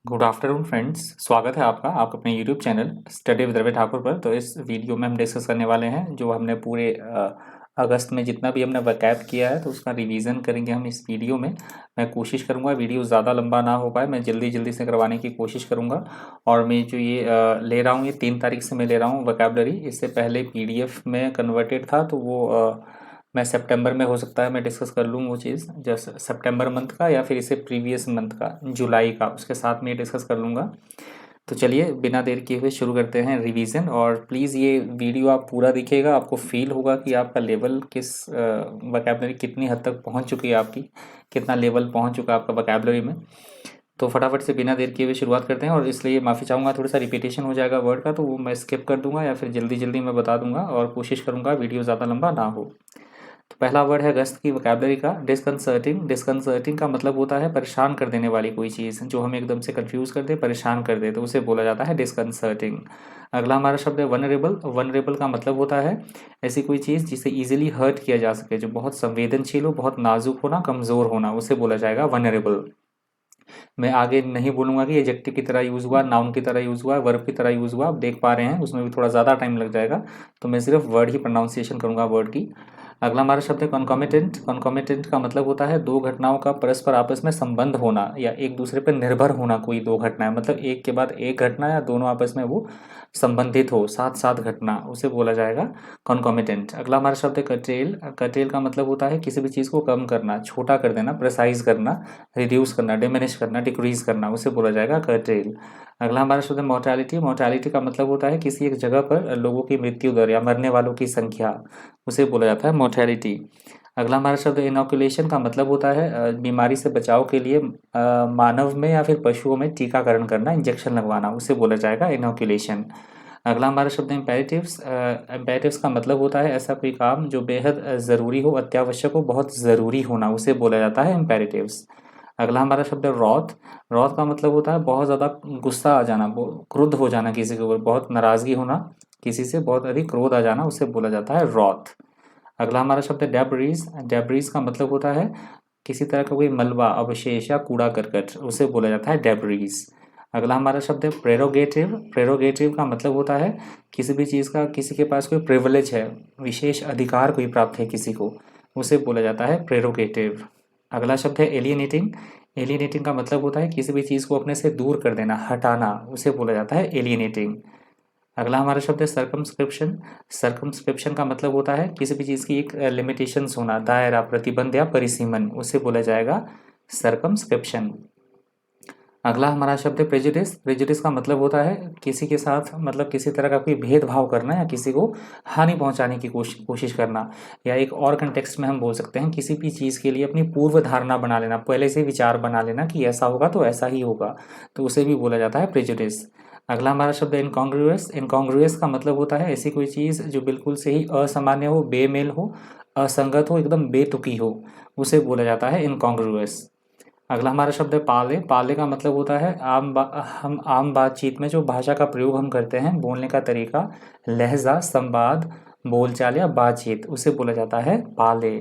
Good afternoon friends, स्वागत है आपका अपने YouTube channel study with Ravi Thakur पर। तो इस वीडियो में हम डिस्कस करने वाले हैं जो हमने पूरे अगस्त में जितना भी हमने वकैब किया है तो उसका रिवीजन करेंगे हम इस वीडियो में। मैं कोशिश करूंगा वीडियो ज़्यादा लंबा ना हो पाए, मैं जल्दी जल्दी से करवाने की कोशिश करूंगा। और मैं जो ये ले रहा हूँ, ये 3 तारीख से मैं ले रहा हूँ वकैबलरी। इससे पहले PDF में कन्वर्टेड था तो वो मैं सितंबर में हो सकता है मैं डिस्कस कर लूँ वो चीज़, जैसे सितंबर मंथ का या फिर इससे प्रीवियस मंथ का जुलाई का, उसके साथ में ये डिस्कस कर लूँगा। तो चलिए बिना देर किए हुए शुरू करते हैं रिवीजन। और प्लीज़ ये वीडियो आप पूरा देखिएगा, आपको फील होगा कि आपका लेवल किस वोकैबलरी कितनी हद तक पहुंच चुकी है, आपकी कितना लेवल पहुंच चुका है आपका वोकैबलरी में। तो फटाफट से बिना देर किए हुए शुरुआत करते हैं। और इसलिए माफ़ी चाहूँगा, थोड़ा सा रिपीटेशन हो जाएगा वर्ड का तो वो मैं स्किप कर दूंगा या फिर जल्दी जल्दी मैं बता दूंगा, और कोशिश करूँगा वीडियो ज़्यादा लंबा ना हो। तो पहला वर्ड है अगस्त की वोकैबलरी का डिस्कंसर्टिंग। डिस्कंसर्टिंग का मतलब होता है परेशान कर देने वाली कोई चीज़, जो हमें एकदम से कंफ्यूज कर दे, परेशान कर दे, तो उसे बोला जाता है डिस्कंसर्टिंग। अगला हमारा शब्द है वनरेबल। वनरेबल का मतलब होता है ऐसी कोई चीज़ जिसे इजीली हर्ट किया जा सके, जो बहुत संवेदनशील हो, बहुत नाजुक होना, कमज़ोर होना, उसे बोला जाएगा वनरेबल। मैं आगे नहीं बोलूँगा कि एडजेक्टिव की तरह यूज़ हुआ, नाउन की तरह यूज़ हुआ, वर्ब की तरह यूज़ हुआ, आप देख पा रहे हैं उसमें भी थोड़ा ज़्यादा टाइम लग जाएगा, तो मैं सिर्फ वर्ड ही प्रोनाउंसिएशन करूँगा वर्ड की। अगला हमारा शब्द है कॉन्कॉमिटेंट। कॉन्कॉमिटेंट का मतलब होता है दो घटनाओं का परस्पर आपस में संबंध होना या एक दूसरे पर निर्भर होना। कोई दो घटनाएं, मतलब एक के बाद एक घटना या दोनों आपस में वो संबंधित हो, साथ साथ घटना, उसे बोला जाएगा कॉन्कॉमिटेंट। अगला हमारा शब्द है कटेल। कटेल का मतलब होता है किसी भी चीज़ को कम करना, छोटा कर देना, प्रिसाइज करना, रिड्यूस करना, डिमिनिश करना, डिक्रीज करना, उसे बोला जाएगा कर्टेल। अगला हमारा शब्द है मोर्टेलिटी। मोर्टेलिटी का मतलब होता है किसी एक जगह पर लोगों की मृत्यु दर या मरने वालों की संख्या, उसे बोला जाता है मोर्टेलिटी। अगला हमारा शब्द इनोकुलेशन का मतलब होता है बीमारी से बचाव के लिए मानव में या फिर पशुओं में टीकाकरण करना, इंजेक्शन लगवाना, उसे बोला जाएगा इनोकुलेशन। अगला हमारा शब्द है इम्पेरेटिव्स। इम्पेरेटिव्स का मतलब होता है ऐसा कोई काम जो बेहद ज़रूरी हो, अत्यावश्यक हो, बहुत ज़रूरी होना, उसे बोला जाता है इम्पेरेटिव्स। अगला हमारा शब्द है रॉथ। रॉथ का मतलब होता है बहुत ज़्यादा गुस्सा आ जाना, क्रुद्ध हो जाना किसी के ऊपर, बहुत नाराज़गी होना, किसी से बहुत अधिक क्रोध आ जाना, उसे बोला जाता है रॉथ। अगला हमारा शब्द है डेब्रीज। डेब्रीज का मतलब होता है किसी तरह का कोई मलबा, अवशेष या कूड़ा करकट, उसे बोला जाता है डेब्रीज। अगला हमारा शब्द है प्रेरोगेटिव। प्रेरोगेटिव का मतलब होता है किसी भी चीज़ का, किसी के पास कोई प्रिविलेज है, विशेष अधिकार कोई प्राप्त है किसी को, उसे बोला जाता है प्रेरोगेटिव। अगला शब्द है एलियनेटिंग। एलियनेटिंग का मतलब होता है किसी भी चीज़ को अपने से दूर कर देना, हटाना, उसे बोला जाता है एलियनेटिंग। अगला हमारा शब्द है सर्कमस्क्रिप्शन। सर्कमस्क्रिप्शन का मतलब होता है किसी भी चीज़ की एक लिमिटेशंस होना, दायरा, प्रतिबंध या परिसीमन, उसे बोला जाएगा सर्कमस्क्रिप्शन। अगला हमारा शब्द है प्रेजुडिस। प्रेजुडिस का मतलब होता है किसी के साथ, मतलब किसी तरह का कोई भेदभाव करना या किसी को हानि पहुंचाने की कोशिश करना, या एक और कंटेक्स्ट में हम बोल सकते हैं किसी भी चीज़ के लिए अपनी पूर्व धारणा बना लेना, पहले से विचार बना लेना कि ऐसा होगा तो ऐसा ही होगा, तो उसे भी बोला जाता है प्रेजुडिस। अगला हमारा शब्द है इनकॉन्ग्रुअस। इनकॉन्ग्रुअस का मतलब होता है ऐसी कोई चीज़ जो बिल्कुल से ही असामान्य हो, बेमेल हो, असंगत हो, एकदम बेतुकी हो, उसे बोला जाता है इनकॉन्ग्रुअस। अगला हमारा शब्द है पाले। पाले का मतलब होता है हम आम बातचीत में जो भाषा का प्रयोग हम करते हैं, बोलने का तरीका, लहजा, संवाद, बोलचाल या बातचीत, उसे बोला जाता है पाले।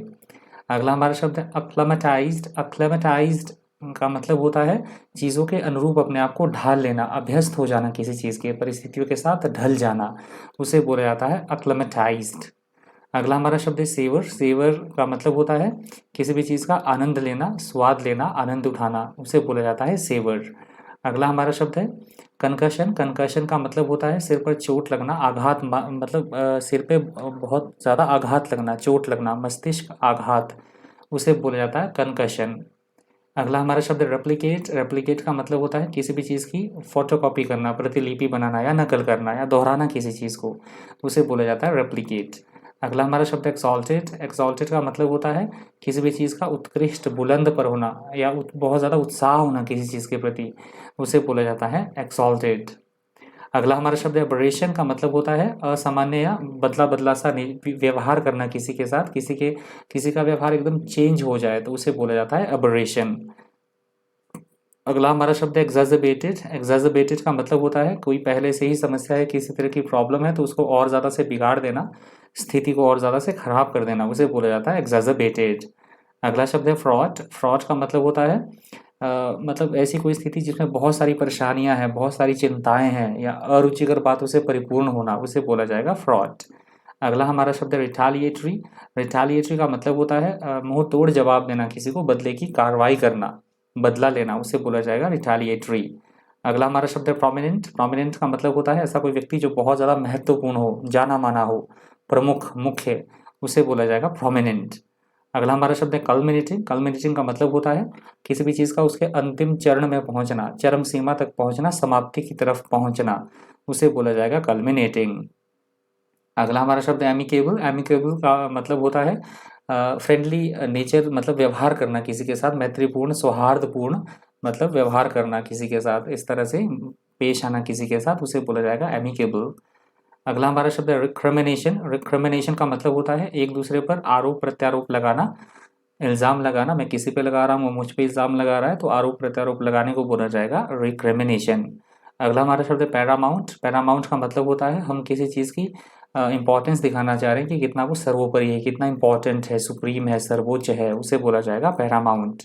अगला हमारा शब्द है अक्लमेटाइज्ड। अक्लमेटाइज्ड का मतलब होता है चीज़ों के अनुरूप अपने आप को ढाल लेना, अभ्यस्त हो जाना, किसी चीज़ के परिस्थितियों के साथ ढल जाना, उसे बोला जाता है अक्लमेटाइज्ड। अगला हमारा शब्द है सेवर। सेवर का मतलब होता है किसी भी चीज़ का आनंद लेना, स्वाद लेना, आनंद उठाना, उसे बोला जाता है सेवर। अगला हमारा शब्द है कंकशन। कंकशन का मतलब होता है सिर पर चोट लगना, आघात, मतलब सिर पे बहुत ज़्यादा आघात लगना, चोट लगना, मस्तिष्क आघात, उसे बोला जाता है कंकशन। अगला हमारा शब्द है रेप्लिकेट। रेप्लिकेट का मतलब होता है किसी भी चीज़ की फोटोकॉपी करना, प्रतिलिपि बनाना या नकल करना या दोहराना किसी चीज़ को, उसे बोला जाता है रेप्लिकेट। अगला हमारा शब्द है एक्सॉल्टेड। एक्सॉल्टेड का मतलब होता है किसी भी चीज़ का उत्कृष्ट, बुलंद पर होना या बहुत ज़्यादा उत्साह होना किसी चीज़ के प्रति, उसे बोला जाता है एक्सॉल्टेड। अगला हमारा शब्द है एबरेशन। का मतलब होता है असामान्य या बदला बदला सा व्यवहार करना किसी के साथ, किसी का व्यवहार एकदम चेंज हो जाए तो उसे बोला जाता है एबरेशन। अगला हमारा शब्द है एग्जैजर्बेटेड। एग्जैजर्बेटेड का मतलब होता है कोई पहले से ही समस्या है, किसी तरह की प्रॉब्लम है तो उसको और ज़्यादा से बिगाड़ देना, स्थिति को और ज़्यादा से खराब कर देना, उसे बोला जाता है एग्जैजर्बेटेड। अगला शब्द है फ्रॉड। फ्रॉड का मतलब होता है मतलब ऐसी कोई स्थिति जिसमें बहुत सारी परेशानियां हैं, बहुत सारी चिंताएं हैं या अरुचिकर बातों से परिपूर्ण होना, उसे बोला जाएगा फ्रॉड। अगला हमारा शब्द है रिटालिएटरी। रिटालिएटरी का मतलब होता है मुंह तोड़ जवाब देना, किसी को बदले की कार्रवाई करना, बदला लेना, उसे बोला जाएगा रिटालिएटरी। अगला हमारा शब्द है प्रोमिनेंट। प्रोमिनेंट का मतलब होता है ऐसा कोई व्यक्ति जो बहुत ज़्यादा महत्वपूर्ण हो, जाना माना हो, प्रमुख, मुख्य, उसे बोला जाएगा प्रोमिनेंट। अगला हमारा शब्द है कल्मिनेटिंग। कल्मिनेटिंग का मतलब होता है किसी भी चीज़ का उसके अंतिम चरण में पहुंचना, चरम सीमा तक पहुंचना, समाप्ति की तरफ पहुंचना, उसे बोला जाएगा कल्मिनेटिंग। अगला हमारा शब्द है एमिकेबल। एमिकेबल का मतलब होता है फ्रेंडली नेचर, मतलब व्यवहार करना किसी के साथ, मैत्रीपूर्ण, सौहार्दपूर्ण, मतलब व्यवहार करना किसी के साथ, इस तरह से पेश आना किसी के साथ, उसे बोला जाएगा एमिकेबल। अगला हमारा शब्द है रिक्रिमिनेशन। रिक्रिमिनेशन का मतलब होता है एक दूसरे पर आरोप प्रत्यारोप लगाना, इल्ज़ाम लगाना। मैं किसी पे लगा रहा हूँ, वो मुझ पे इल्ज़ाम लगा रहा है, तो आरोप प्रत्यारोप लगाने को बोला जाएगा रिक्रिमिनेशन। अगला हमारा शब्द है पैरामाउंट। पैरामाउंट का मतलब होता है हम किसी चीज़ की इम्पोर्टेंस दिखाना चाह रहे हैं कि कितना वो सर्वोपरि है, कितना इम्पोर्टेंट है, सुप्रीम है, सर्वोच्च है, उसे बोला जाएगा पैरामाउंट।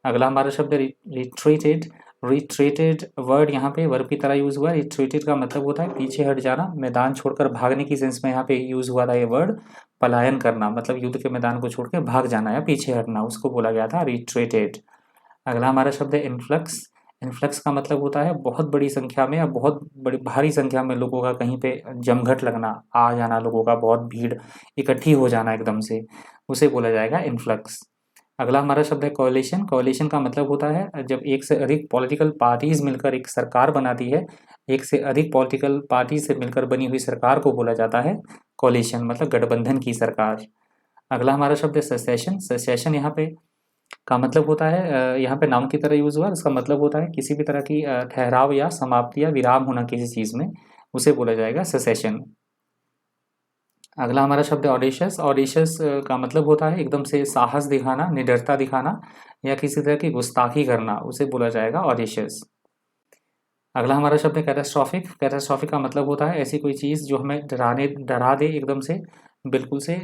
अगला हमारा शब्द है रिट्रीटेड। रिट्रीटेड वर्ड यहाँ पे वर्ब की तरह यूज़ हुआ है। रिट्रीटेड का मतलब होता है पीछे हट जाना, मैदान छोड़कर भागने की सेंस में यहाँ पे यूज़ हुआ था ये वर्ड। पलायन करना, मतलब युद्ध के मैदान को छोड़ के भाग जाना या पीछे हटना, उसको बोला गया था रिट्रीटेड। अगला हमारा शब्द है इन्फ्लक्स। इन्फ्लक्स का मतलब होता है बहुत बड़ी संख्या में या बहुत बड़ी भारी संख्या में लोगों का कहीं पे जमघट लगना, आ जाना, लोगों का बहुत भीड़ इकट्ठी हो जाना एकदम से, उसे बोला जाएगा इन्फ्लक्स। अगला हमारा शब्द है कोalition। कोalition का मतलब होता है जब एक से अधिक पॉलिटिकल पार्टीज मिलकर एक सरकार बनाती है, एक से अधिक पॉलिटिकल पार्टी से मिलकर बनी हुई सरकार को बोला जाता है कोalition, मतलब गठबंधन की सरकार। अगला हमारा शब्द है सेसेशन। सेसेशन यहाँ पे का मतलब होता है यहाँ पे नाउन की तरह यूज हुआ, इसका मतलब होता है किसी भी तरह की ठहराव या समाप्ति या विराम होना किसी चीज में, उसे बोला जाएगा सेसेशन। अगला हमारा शब्द है ऑडिशियस। ऑडिशियस का मतलब होता है एकदम से साहस दिखाना, निडरता दिखाना या किसी तरह की गुस्ताखी करना, उसे बोला जाएगा ऑडिशियस। अगला हमारा शब्द है कैटास्ट्रॉफिक। कैटास्ट्रॉफिक का मतलब होता है ऐसी कोई चीज़ जो हमें डरा दे एकदम से, बिल्कुल से।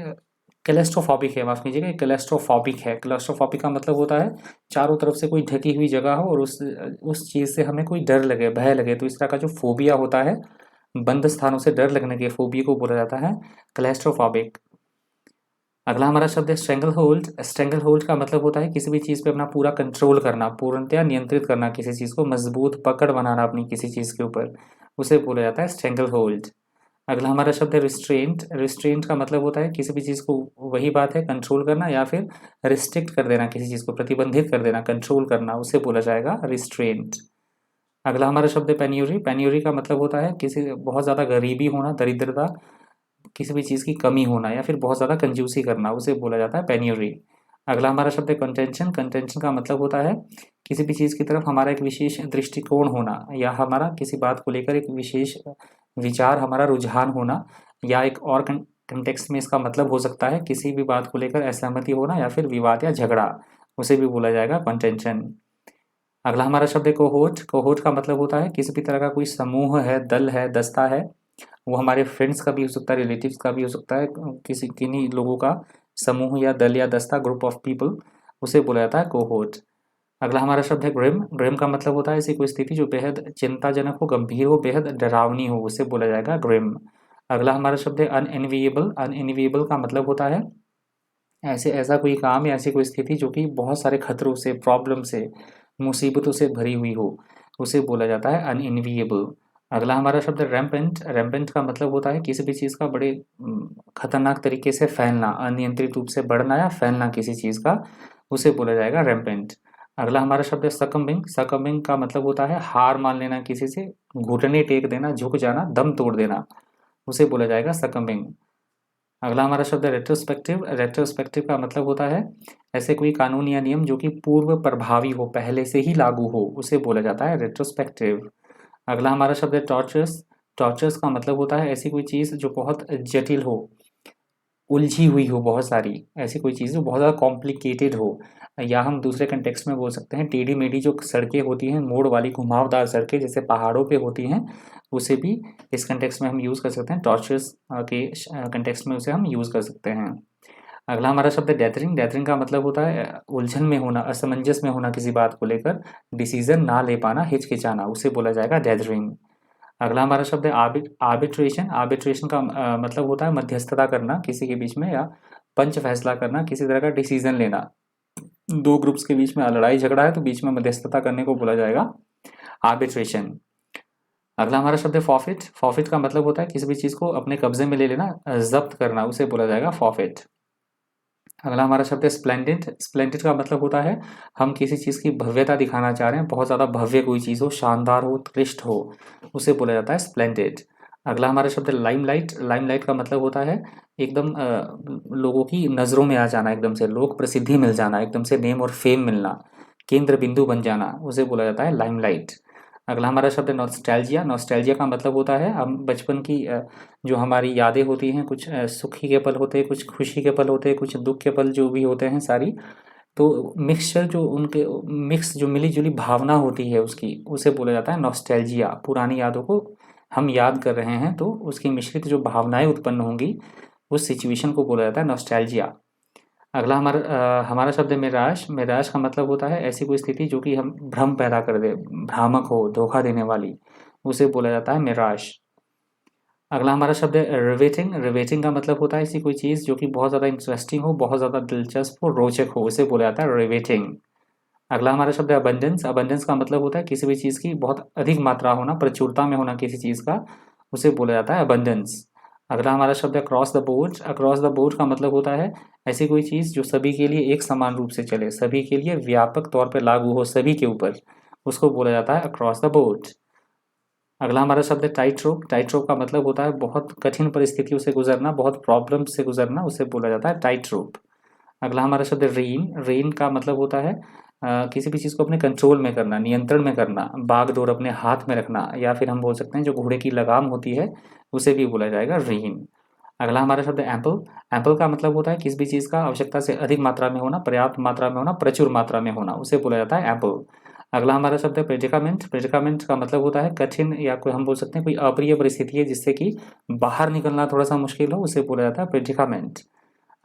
कैलेस्ट्रोफॉबिक है, माफ कीजिएगा, कैलेस्ट्रोफॉबिक है। कैलेस्ट्रोफॉबिक का मतलब होता है चारों तरफ से कोई ढकी हुई जगह हो और उस चीज़ से हमें कोई डर लगे, भय लगे, तो इस तरह का जो फोबिया होता है, बंद स्थानों से डर लगने के फोबिया को बोला जाता है कैलेस्ट्रोफॉबिक। अगला हमारा शब्द है स्ट्रेंगल होल्ड। स्ट्रेंगल होल्ड का मतलब होता है किसी भी चीज़ पे अपना पूरा कंट्रोल करना, पूर्णतया नियंत्रित करना, किसी चीज़ को मजबूत पकड़ बनाना अपनी किसी चीज़ के ऊपर, उसे बोला जाता है स्ट्रेंगल होल्ड। अगला हमारा शब्द है रिस्ट्रेंट। रिस्ट्रेंट का मतलब होता है किसी भी चीज़ को, वही बात है, कंट्रोल करना या फिर रिस्ट्रिक्ट कर देना, किसी चीज़ को प्रतिबंधित कर देना, कंट्रोल करना, उसे बोला जाएगा रिस्ट्रेंट। अगला हमारा शब्द है पेन्यूरी। पेन्यूरी का मतलब होता है किसी बहुत ज़्यादा गरीबी होना, दरिद्रता, किसी भी चीज़ की कमी होना या फिर बहुत ज़्यादा कंजूसी करना, उसे बोला जाता है पेन्यूरी। अगला हमारा शब्द है कंटेंशन। कंटेंशन का मतलब होता है किसी भी चीज़ की तरफ हमारा एक विशेष दृष्टिकोण होना या हमारा किसी बात को लेकर एक विशेष विचार, हमारा रुझान होना, या एक और कंटेक्स्ट में इसका मतलब हो सकता है किसी भी बात को लेकर असहमति होना या फिर विवाद या झगड़ा, उसे भी बोला जाएगा कंटेंशन। अगला हमारा शब्द है कोहोर्ट। कोहोर्ट का मतलब होता है किसी भी तरह का कोई समूह है, दल है, दस्ता है, वो हमारे फ्रेंड्स का भी हो सकता है, रिलेटिव्स का भी हो सकता है, किसी किन्हीं लोगों का समूह या दल या दस्ता, ग्रुप ऑफ पीपल, उसे बोला जाता है कोहोर्ट। अगला हमारा शब्द है ग्रिम। ग्रिम का मतलब होता है ऐसी कोई स्थिति जो बेहद चिंताजनक हो, गंभीर हो, बेहद डरावनी हो, उसे बोला जाएगा ग्रिम। अगला हमारा शब्द है अनएनविएबल। अनएनविएबल का मतलब होता है ऐसा कोई काम या ऐसी कोई स्थिति जो कि बहुत सारे खतरों से, प्रॉब्लम से, मुसीबतों से भरी हुई हो, उसे बोला जाता है अनएनविएबल। अगला हमारा शब्द है रैम्पेंट। रैम्पेंट का मतलब होता है किसी भी चीज़ का बड़े खतरनाक तरीके से फैलना, अनियंत्रित रूप से बढ़ना या फैलना किसी चीज़ का, उसे बोला जाएगा रैम्पेंट। अगला हमारा शब्द है सकम्बिंग। सकम्बिंग का मतलब होता है हार मान लेना किसी से, घुटने टेक देना, झुक जाना, दम तोड़ देना, उसे बोला जाएगा सकम्बिंग। अगला हमारा शब्द है रेट्रोस्पेक्टिव। रेट्रोस्पेक्टिव का मतलब होता है ऐसे कोई कानून या नियम जो कि पूर्व प्रभावी हो, पहले से ही लागू हो, उसे बोला जाता है रेट्रोस्पेक्टिव। अगला हमारा शब्द है टॉर्चर्स। टॉर्चर्स का मतलब होता है ऐसी कोई चीज़ जो बहुत जटिल हो, उलझी हुई हो, बहुत सारी, ऐसी कोई चीज़ जो बहुत ज़्यादा कॉम्प्लिकेटेड हो, या हम दूसरे कंटेक्स्ट में बोल सकते हैं टेढ़ी मेढ़ी जो सड़कें होती हैं, मोड़ वाली घुमावदार सड़कें जैसे पहाड़ों पे होती हैं, उसे भी इस कंटेक्स्ट में हम यूज़ कर सकते हैं, टॉर्चर्स के कंटेक्स्ट में उसे हम यूज़ कर सकते हैं। अगला हमारा शब्द है डेथरिंग। डेथरिंग का मतलब होता है उलझन में होना, असमंजस में होना किसी बात को लेकर, डिसीजन ना ले पाना, हिचकिचाना, उसे बोला जाएगा डेथरिंग। अगला हमारा शब्द है आर्बिट्रेशन। आर्बिट्रेशन का मतलब होता है मध्यस्थता करना किसी के बीच में, या पंच फैसला करना, किसी तरह का डिसीजन लेना। दो ग्रुप्स के बीच में लड़ाई झगड़ा है तो बीच में मध्यस्थता करने को बोला जाएगा आर्बिट्रेशन। अगला हमारा शब्द है फॉरफिट। फॉरफिट का मतलब होता है किसी भी चीज़ को अपने कब्जे में ले लेना, जब्त करना, उसे बोला जाएगा फॉरफिट। अगला हमारा शब्द है स्प्लेंडेड। स्प्लेंडेड का मतलब होता है हम किसी चीज़ की भव्यता दिखाना चाह रहे हैं, बहुत ज़्यादा भव्य कोई चीज़ हो, शानदार हो, उत्कृष्ट हो, उसे बोला जाता है स्प्लेंडेड। अगला हमारा शब्द है लाइमलाइट। लाइमलाइट का मतलब होता है एकदम लोगों की नज़रों में आ जाना, एकदम से लोक प्रसिद्धि मिल जाना, एकदम से नेम और फेम मिलना, केंद्र बिंदु बन जाना, उसे बोला जाता है लाइमलाइट। अगला हमारा शब्द है नॉस्टैल्जिया। नॉस्टैल्जिया का मतलब होता है हम बचपन की जो हमारी यादें होती हैं, कुछ सुखी के पल होते हैं, कुछ खुशी के पल होते हैं, कुछ दुख के पल जो भी होते हैं सारी, तो मिक्सचर जो उनके मिक्स जो मिली जुली भावना होती है उसकी, उसे बोला जाता है नॉस्टैल्जिया। पुरानी यादों को हम याद कर रहे हैं तो उसकी मिश्रित जो भावनाएं उत्पन्न होंगी उस सिचुएशन को बोला जाता है नॉस्टैल्जिया। अगला हमारा शब्द है मिराज। मिराज का मतलब होता है ऐसी कोई स्थिति जो कि हम भ्रम पैदा कर दे, भ्रामक हो, धोखा देने वाली, उसे बोला जाता है मिराज। अगला हमारा शब्द है रिवेटिंग। रिवेटिंग का मतलब होता है ऐसी कोई चीज़ जो कि बहुत ज़्यादा इंटरेस्टिंग हो, बहुत ज़्यादा दिलचस्प हो, रोचक हो, उसे बोला जाता है रिवेटिंग। अगला हमारा शब्द है अबंडेंस। अबंडेंस का मतलब होता है किसी भी चीज़ की बहुत अधिक मात्रा होना, प्रचुरता में होना किसी चीज़ का, उसे बोला जाता है अबंडेंस। अगला हमारा शब्द है across the board. Across the board का मतलब होता है ऐसी कोई चीज़ जो सभी के लिए एक समान रूप से चले, सभी के लिए व्यापक तौर पर लागू हो, सभी के ऊपर, उसको बोला जाता है अक्रॉस द बोर्ड। अगला हमारा शब्द है टाइट रोप। टाइट रोप का मतलब होता है बहुत कठिन परिस्थितियों से गुजरना, बहुत प्रॉब्लम से गुजरना, उसे बोला जाता है टाइट रोप। अगला हमारा शब्द है रेन। रेन का मतलब होता है किसी भी चीज़ को अपने कंट्रोल में करना, नियंत्रण में करना, बाग डोर अपने हाथ में रखना, या फिर हम बोल सकते हैं जो घोड़े की लगाम होती है उसे भी बोला जाएगा रेन। अगला हमारा शब्द है एम्पल। एम्पल का मतलब होता है किसी भी चीज़ का आवश्यकता से अधिक मात्रा में होना, पर्याप्त मात्रा में होना, प्रचुर मात्रा में होना, उसे बोला जाता है एम्पल। अगला हमारा शब्द है प्रेडिकामेंट। प्रेडिकामेंट का मतलब होता है कठिन, या कोई हम बोल सकते हैं कोई अप्रिय परिस्थिति है जिससे कि बाहर निकलना थोड़ा सा मुश्किल हो, उसे बोला जाता है प्रेडिकामेंट।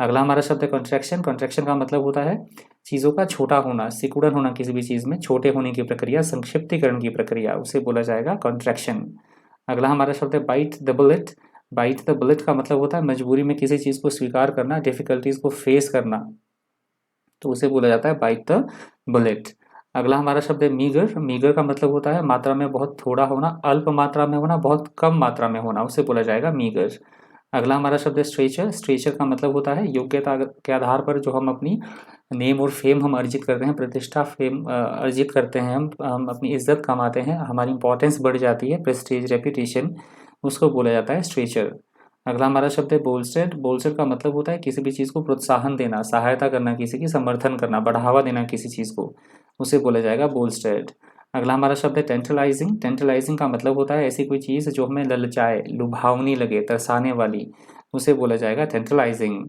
अगला हमारा शब्द है कॉन्ट्रैक्शन। कॉन्ट्रैक्शन का मतलब होता है चीज़ों का छोटा होना, सिकुड़न होना, किसी भी चीज़ में छोटे होने की प्रक्रिया, संक्षिप्तीकरण की प्रक्रिया, उसे बोला जाएगा कॉन्ट्रैक्शन। अगला हमारा शब्द है bite the bullet. Bite the bullet का मतलब होता है मजबूरी में किसी चीज़ को स्वीकार करना, डिफिकल्टीज को फेस करना, तो उसे बोला जाता है बाइट द बुलेट। अगला हमारा शब्द है मीगर। मीगर का मतलब होता है मात्रा में बहुत थोड़ा होना, अल्प मात्रा में होना, बहुत कम मात्रा में होना, उसे बोला जाएगा मीगर। अगला हमारा शब्द है स्ट्रेचर। स्ट्रेचर का मतलब होता है योग्यता के आधार पर जो हम अपनी नेम और फेम हम अर्जित करते हैं, प्रतिष्ठा फेम अर्जित करते हैं, हम अपनी इज्जत कमाते हैं, हमारी इंपॉर्टेंस बढ़ जाती है, प्रेस्टीज, रेपुटेशन, उसको बोला जाता है स्ट्रेचर। अगला हमारा शब्द है बोलस्टेड। बोलस्टेड का मतलब होता है किसी भी चीज़ को प्रोत्साहन देना, सहायता करना, किसी की समर्थन करना, बढ़ावा देना किसी चीज़ को, उसे बोला जाएगा बोलस्टेड। अगला हमारा शब्द है टेंटलाइजिंग। टेंटलाइजिंग का मतलब होता है ऐसी कोई चीज़ जो हमें ललचाए, लुभावनी लगे, तरसाने वाली, उसे बोला जाएगा टेंटलाइजिंग।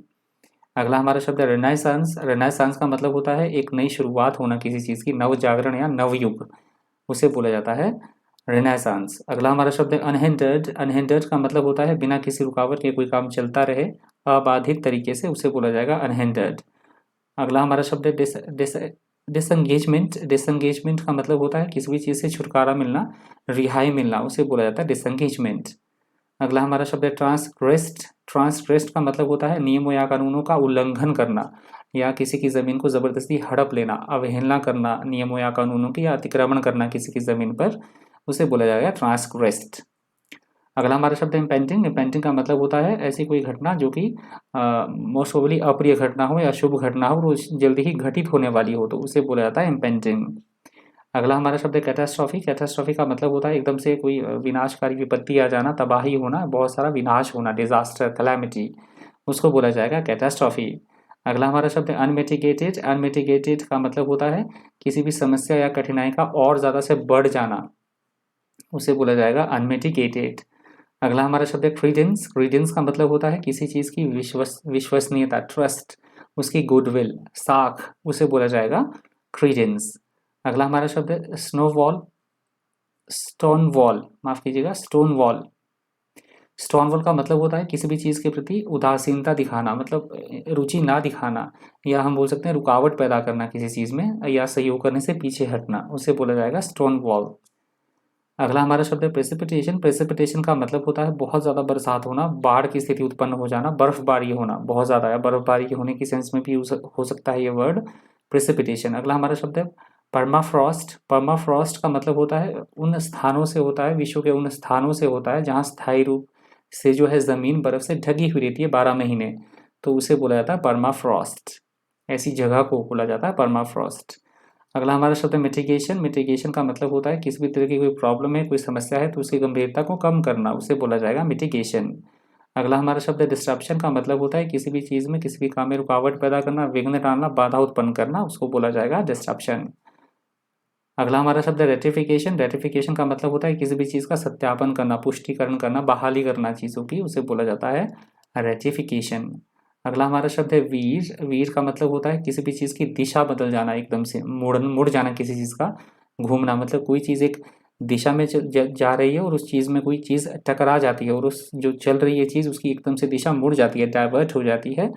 अगला हमारा शब्द है रेनाइसांस। रेनाइसांस का मतलब होता है एक नई शुरुआत होना किसी चीज़ की, नव जागरण या नवयुग, उसे बोला जाता है रेनेसांस। अगला हमारा शब्द है अनहिंडर्ड। अनहिंडर्ड का मतलब होता है बिना किसी रुकावट के कोई काम चलता रहे अबाधित तरीके से, उसे बोला जाएगा अनहिंडर्ड। अगला हमारा शब्द है डिसंगेजमेंट। डिसंगेजमेंट का मतलब होता है किसी भी चीज़ से छुटकारा मिलना, रिहाई मिलना, उसे बोला जाता है डिसंगेजमेंट। अगला हमारा शब्द है ट्रांसग्रेस्ड। ट्रांसग्रेस्ड का मतलब होता है नियमों या कानूनों का उल्लंघन करना, या किसी की ज़मीन को ज़बरदस्ती हड़प लेना, अवहेलना करना नियमों या कानूनों की, या अतिक्रमण करना किसी की ज़मीन पर, उसे बोला जाएगा ट्रांसग्रेस्ड। अगला हमारा शब्द है इम्पेंडिंग। इम्पेंडिंग का मतलब होता है ऐसी कोई घटना जो कि मोस्ट प्रोबेबली अप्रिय घटना हो या शुभ घटना हो, रोज जल्दी ही घटित होने वाली हो, तो उसे बोला जाता है इम्पेंडिंग। अगला हमारा शब्द है कैटास्ट्रॉफी। कैटास्ट्रॉफी का मतलब होता है एकदम से कोई विनाशकारी विपत्ति आ जाना, तबाही होना, बहुत सारा विनाश होना, डिजास्टर, कैलामिटी, उसको बोला जाएगा कैटास्ट्रॉफी। अगला हमारा शब्द है अनमिटिगेटेड। अनमिटिगेटेड का मतलब होता है किसी भी समस्या या कठिनाई का और ज़्यादा से बढ़ जाना, उसे बोला जाएगा अनमिटिगेटेड। अगला हमारा शब्द है क्रीडेंस। क्रीडेंस का मतलब होता है किसी चीज़ की विश्वसनीयता, ट्रस्ट, उसकी गुडविल, साख, उसे बोला जाएगा क्रीडेंस। अगला हमारा शब्द है स्टोन वॉल, माफ कीजिएगा, स्टोन वॉल। स्टोनवॉल का मतलब होता है किसी भी चीज़ के प्रति उदासीनता दिखाना, मतलब रुचि ना दिखाना, या हम बोल सकते हैं रुकावट पैदा करना किसी चीज़ में, या सहयोग करने से पीछे हटना, उसे बोला जाएगा स्टोन वॉल। अगला हमारा शब्द है प्रेसिपिटेशन। प्रेसिपिटेशन का मतलब होता है बहुत ज़्यादा बरसात होना, बाढ़ की स्थिति उत्पन्न हो जाना, बर्फबारी होना बहुत ज़्यादा, या बर्फबारी होने की सेंस में भी यूज हो सकता है ये वर्ड प्रेसिपिटेशन। अगला हमारा शब्द है परमाफ्रॉस्ट। परमाफ्रॉस्ट का मतलब होता है उन स्थानों से होता है, विश्व के उन स्थानों से होता है जहाँ स्थायी रूप से जो है ज़मीन बर्फ़ से ढकी हुई रहती है 12 महीने, तो उसे बोला जाता है परमाफ्रॉस्ट। ऐसी जगह को बोला जाता है परमाफ्रॉस्ट। अगला हमारा शब्द है मिटिगेशन। मिटिगेशन का मतलब होता है किसी भी तरह की कोई प्रॉब्लम है, कोई समस्या है तो उसकी गंभीरता को कम करना, उसे बोला जाएगा मिटिगेशन। अगला हमारा शब्द है डिस्ट्रप्शन। का मतलब होता है किसी भी चीज़ में, किसी भी काम में रुकावट पैदा करना, विघ्न डालना, बाधा उत्पन्न करना, उसको बोला जाएगा डिस्ट्रप्शन। अगला हमारा शब्द है रेटिफिकेशन। रेटिफिकेशन का मतलब होता है किसी भी चीज़ का सत्यापन करना, पुष्टिकरण करना, बहाली करना चीज़ों की, उसे बोला जाता है रेटिफिकेशन। अगला हमारा शब्द है वीर। वीर का मतलब होता है किसी भी चीज़ की दिशा बदल जाना, एकदम से मुड़ जाना किसी चीज़ का, घूमना, मतलब कोई चीज़ एक दिशा में जा रही है और उस चीज़ में कोई चीज़ टकरा जाती है और उस जो चल रही है चीज़ उसकी एकदम से दिशा मुड़ जाती है, डाइवर्ट हो जाती है,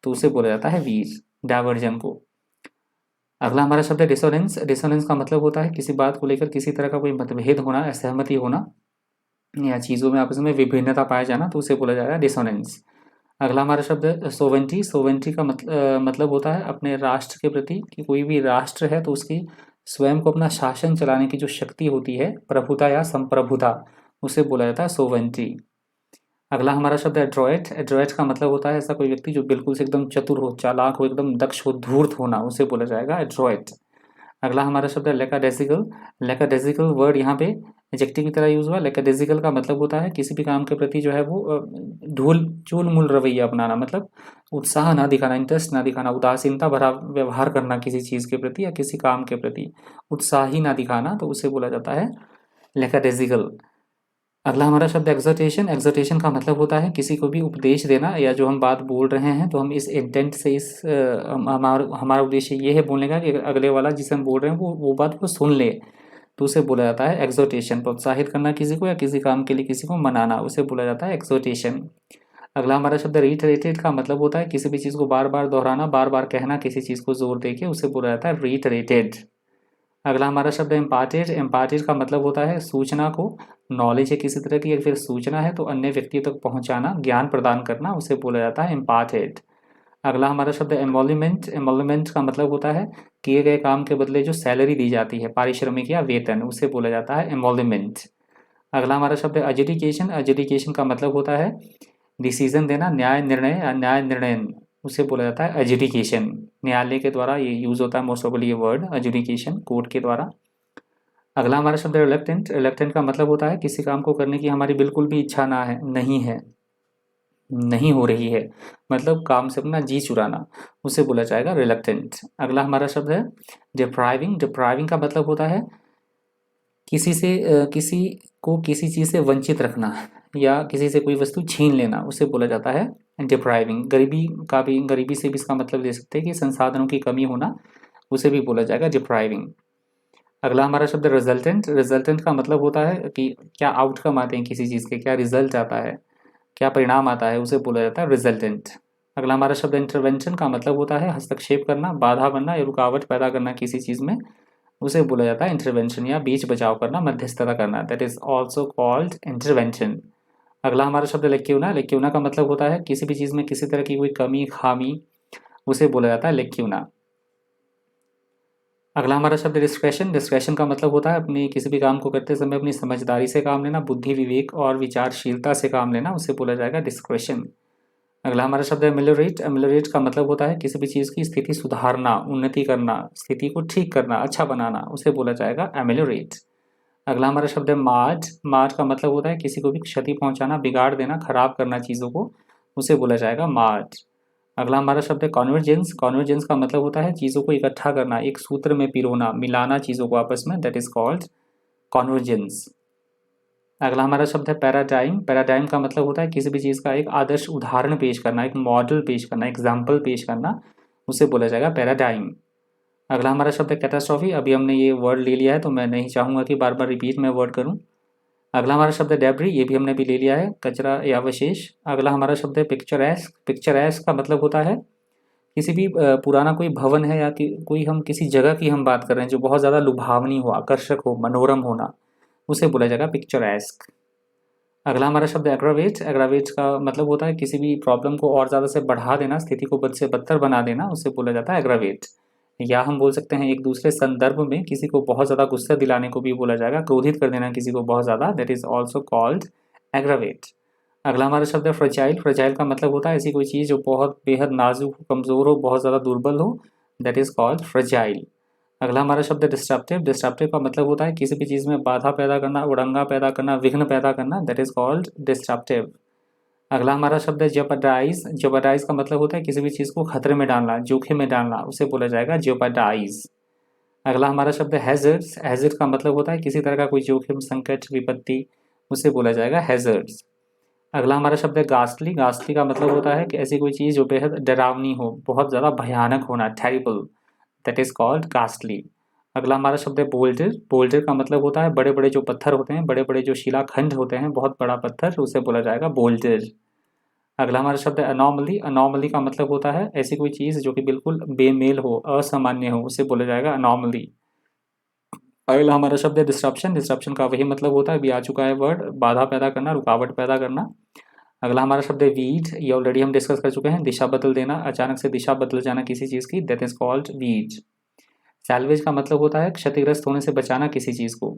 तो उसे बोला जाता है वीर, डाइवर्जन को। अगला हमारा शब्द है डिसोनेंस। डिसोनेंस का मतलब होता है किसी बात को लेकर किसी तरह का कोई मतभेद होना, असहमति होना, या चीज़ों में आपस में विभिन्नता पाया जाना, तो उसे बोला जाएगा डिसोनेंस। अगला हमारा शब्द है सोवेंटी। सोवेंटी का मतलब होता है अपने राष्ट्र के प्रति, कि कोई भी राष्ट्र है तो उसकी स्वयं को अपना शासन चलाने की जो शक्ति होती है, प्रभुता या संप्रभुता, उसे बोला जाता है सोवेंटी। अगला हमारा शब्द है एड्रोइट। एड्रोइट का मतलब होता है ऐसा कोई व्यक्ति जो बिल्कुल से एकदम चतुर हो, चालाक हो, एकदम दक्ष हो, धूर्त होना, उसे बोला जाएगा एड्रोइट। अगला हमारा शब्द है लैकाडेसिकल। लैकाडेसिकल वर्ड यहाँ पे एडजेक्टिव की तरह यूज हुआ। लैकाडेसिकल का मतलब होता है किसी भी काम के प्रति जो है वो ढूल चूल मूल रवैया अपनाना, मतलब उत्साह ना दिखाना, इंटरेस्ट ना दिखाना, उदासीनता भरा व्यवहार करना किसी चीज़ के प्रति या किसी काम के प्रति, उत्साही ना दिखाना, तो उसे बोला जाता है लैकाडेसिकल। अगला हमारा शब्द एक्सोटेशन। एक्सोटेशन का मतलब होता है किसी को भी उपदेश देना, या जो हम बात बोल रहे हैं तो हम इस इंटेंट से हमारा उद्देश्य ये है बोलने का कि अगले वाला जिसे हम बोल रहे हैं वो बात को सुन ले, तो उसे बोला जाता है एक्सोटेशन। प्रोत्साहित करना किसी को या किसी काम के लिए किसी को मनाना, उसे बोला जाता है एक्सोटेशन। अगला हमारा शब्द रीटरेटेड। का मतलब होता है किसी भी चीज़ को बार बार दोहराना, बार बार कहना किसी चीज़ को जोर देके, उसे बोला जाता है रीटरेटेड। अगला हमारा शब्द है इम्पार्टेड। इम्पार्टेड का मतलब होता है सूचना को, नॉलेज है किसी तरह की या फिर सूचना है तो अन्य व्यक्ति तक पहुंचाना, ज्ञान प्रदान करना, उसे बोला जाता है इम्पार्टेड। अगला हमारा शब्द है एमोल्यूमेंट। एमोल्यूमेंट का मतलब होता है किए गए काम के बदले जो सैलरी दी जाती है, पारिश्रमिक या वेतन, उसे बोला जाता है एमोल्यूमेंट। अगला हमारा शब्द है एजुडिकेशन। एजुडिकेशन का मतलब होता है डिसीजन देना, न्याय निर्णय या न्याय निर्णयन, उसे बोला जाता है एजुडिकेशन। न्यायालय के द्वारा ये यूज होता है मोस्ट ऑफली ये वर्ड एजुडिकेशन, कोर्ट के द्वारा। अगला हमारा शब्द है रिलक्टेंट। रिलक्टेंट का मतलब होता है किसी काम को करने की हमारी बिल्कुल भी इच्छा ना है, नहीं है, नहीं हो रही है, मतलब काम से अपना जी चुराना, उसे बोला जाएगा रिलक्टेंट। अगला हमारा शब्द है डिप्राइविंग। डिप्राइविंग का मतलब होता है किसी को किसी चीज़ से वंचित रखना या किसी से कोई वस्तु छीन लेना, उसे बोला जाता है डिप्राइविंग। गरीबी से भी इसका मतलब ले सकते हैं कि संसाधनों की कमी होना, उसे भी बोला जाएगा डिप्राइविंग। अगला हमारा शब्द रिजल्टेंट। रिजल्टेंट का मतलब होता है कि क्या आउटकम आते हैं किसी चीज़ के, क्या रिजल्ट आता है, क्या परिणाम आता है, उसे बोला जाता है रिजल्टेंट। अगला हमारा शब्द इंटरवेंशन। का मतलब होता है हस्तक्षेप करना, बाधा बनना या रुकावट पैदा करना किसी चीज़ में, उसे बोला जाता है इंटरवेंशन, या बीच बचाव करना, मध्यस्थता करना, that is also called intervention. अगला हमारा शब्द लेक्यूना। लेक्यूना का मतलब होता है किसी भी चीज़ में किसी तरह की कोई कमी, खामी, उसे बोला जाता है लेक्यूना। अगला हमारा शब्द डिस्क्रेशन। डिस्क्रेशन का मतलब होता है अपनी किसी भी काम को करते समय अपनी समझदारी से काम लेना, बुद्धि, विवेक और विचारशीलता से काम लेना, उसे बोला जाएगा डिस्क्रेशन। अगला हमारा शब्द है एमेलियोरेट। एमेलियोरेट का मतलब होता है किसी भी चीज़ की स्थिति सुधारना, उन्नति करना, स्थिति को ठीक करना, अच्छा बनाना, उसे बोला जाएगा एमेलियोरेट। अगला हमारा शब्द है मार्ड। मार्ड का मतलब होता है किसी को भी क्षति पहुंचाना, बिगाड़ देना, खराब करना चीज़ों को, उसे बोला जाएगा मार्ड। अगला हमारा शब्द है कॉन्वर्जेंस। कॉन्वर्जेंस का मतलब होता है चीज़ों को इकट्ठा करना, एक सूत्र में पिरोना, मिलाना चीज़ों को आपस में, दैट इज कॉल्ड कॉन्वर्जेंस। अगला हमारा शब्द है पैराडाइम। पैराडाइम का मतलब होता है किसी भी चीज़ का एक आदर्श उदाहरण पेश करना, एक मॉडल पेश करना, एग्जाम्पल पेश करना, उसे बोला जाएगा पैराडाइम। अगला हमारा शब्द है कैटास्ट्रॉफी। अभी हमने ये वर्ड ले लिया है तो मैं नहीं चाहूँगा कि बार बार रिपीट में वर्ड करूँ। अगला हमारा शब्द है डेब्री, ये भी हमने भी ले लिया है, कचरा या अवशेष। अगला हमारा शब्द है पिक्चरैस्क। पिक्चरैस्क का मतलब होता है किसी भी पुराना कोई भवन है या कोई हम किसी जगह की हम बात कर रहे हैं जो बहुत ज़्यादा लुभावनी हो, आकर्षक हो, मनोरम होना, उसे बोला जाएगा पिक्चरैस्क। अगला हमारा शब्द है एग्रावेट। एग्रावेट का मतलब होता है किसी भी प्रॉब्लम को और ज़्यादा से बढ़ा देना, स्थिति को बद से बदतर बना देना, उसे बोला जाता है एग्रावेट। या हम बोल सकते हैं एक दूसरे संदर्भ में किसी को बहुत ज़्यादा गुस्सा दिलाने को भी बोला जाएगा, क्रोधित कर देना किसी को बहुत ज़्यादा, that is also called aggravate. अगला हमारा शब्द है फ्रजाइल। फ्रजाइल का मतलब होता है ऐसी कोई चीज़ जो बहुत बेहद नाजुक हो, कमज़ोर हो, बहुत ज़्यादा दुर्बल हो, दैट इज कॉल्ड फ्रजाइल। अगला हमारा शब्द है डिस्ट्रप्टिव। डिस्ट्रप्टिव का मतलब होता है किसी भी चीज़ में बाधा पैदा करना, उड़ंगा पैदा करना, विघ्न पैदा करना, दैट इज कॉल्ड डिस्ट्रप्टिव। अगला हमारा शब्द है जेपरडाइज। जेपरडाइज का मतलब होता है किसी भी चीज़ को खतरे में डालना, जोखिम में डालना, उसे बोला जाएगा जेपरडाइज। अगला हमारा शब्द है हैजर्ड्स। हैजर्ड का मतलब होता है किसी तरह का कोई जोखिम, संकट, विपत्ति, उसे बोला जाएगा हैजर्ड्स। अगला हमारा शब्द है गास्टली। गास्टली का मतलब होता है कि ऐसी कोई चीज़ जो बेहद डरावनी हो, बहुत ज़्यादा भयानक होना, terrible, that is called ghastly. अगला हमारा शब्द है बोल्डर। बोल्डर का मतलब होता है बड़े बड़े जो पत्थर होते हैं, बड़े बड़े जो शिलाखंड होते हैं, बहुत बड़ा पत्थर, उसे बोला जाएगा बोल्डर। अगला हमारा शब्द है अनॉमली। अनॉमली का मतलब होता है ऐसी कोई चीज़ जो कि बिल्कुल बेमेल हो, असामान्य हो, उसे बोला जाएगा अनॉमली। अगला हमारा शब्द है डिस्ट्रप्शन। डिस्ट्रप्शन का वही मतलब होता है, अभी आ चुका है वर्ड, बाधा पैदा करना, रुकावट पैदा करना। अगला हमारा शब्द है वीड। ये ऑलरेडी हम डिस्कस कर चुके हैं, दिशा बदल देना, अचानक से दिशा बदल जाना किसी चीज़ की, that is called weed. Salvage का मतलब होता है क्षतिग्रस्त होने से बचाना किसी चीज़ को,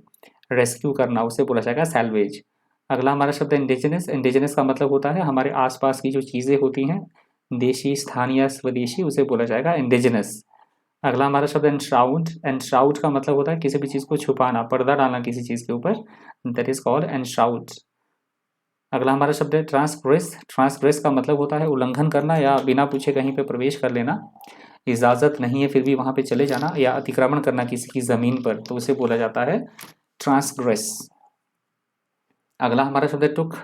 रेस्क्यू करना, उसे बोला जाएगा सैल्वेज। अगला हमारा शब्द है इंडिजिनस। इंडिजिनस का मतलब होता है हमारे आसपास की जो चीज़ें होती हैं, देशी, स्थानीय, स्वदेशी, उसे बोला जाएगा इंडिजिनस। अगला हमारा शब्द है एनश्राउड। एनश्राउड का मतलब होता है किसी भी चीज़ को छुपाना, पर्दा डालना किसी चीज़ के ऊपर, दैट इज कॉल्ड एनश्राउड। अगला हमारा शब्द है ट्रांसग्रेस। ट्रांसग्रेस का मतलब होता है उल्लंघन करना या बिना पूछे कहीं पे प्रवेश कर लेना, इजाज़त नहीं है फिर भी वहाँ पे चले जाना, या अतिक्रमण करना किसी की ज़मीन पर, तो उसे बोला जाता है ट्रांसग्रेस। अगला हमारा शब्द है टुक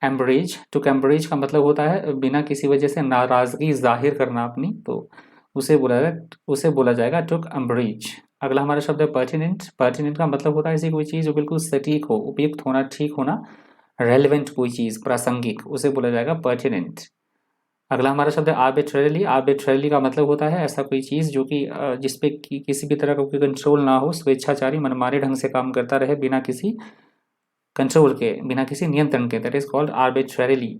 एम्बरेज। टुक एम्बरेज का मतलब होता है बिना किसी वजह से नाराज़गी जाहिर करना अपनी, तो उसे बोला जाएगा टुक एम्बरेज। अगला हमारा शब्द है पर्टिनेंट। पर्टिनेंट का मतलब होता है ऐसी कोई चीज़ जो बिल्कुल सटीक हो, उपयुक्त होना, ठीक होना, रेलिवेंट कोई चीज़, प्रासंगिक, उसे बोला जाएगा पर्टिनेंट। अगला हमारा शब्द है आर्बिट्रेरली। आर्बिट्रेरली का मतलब होता है ऐसा कोई चीज़ जो कि जिस पे किसी भी तरह का कोई कंट्रोल ना हो, स्वेच्छाचारी मनमाने ढंग से काम करता रहे, बिना किसी कंट्रोल के, बिना किसी नियंत्रण के, दैट इज कॉल्ड आर्बिट्रेरली।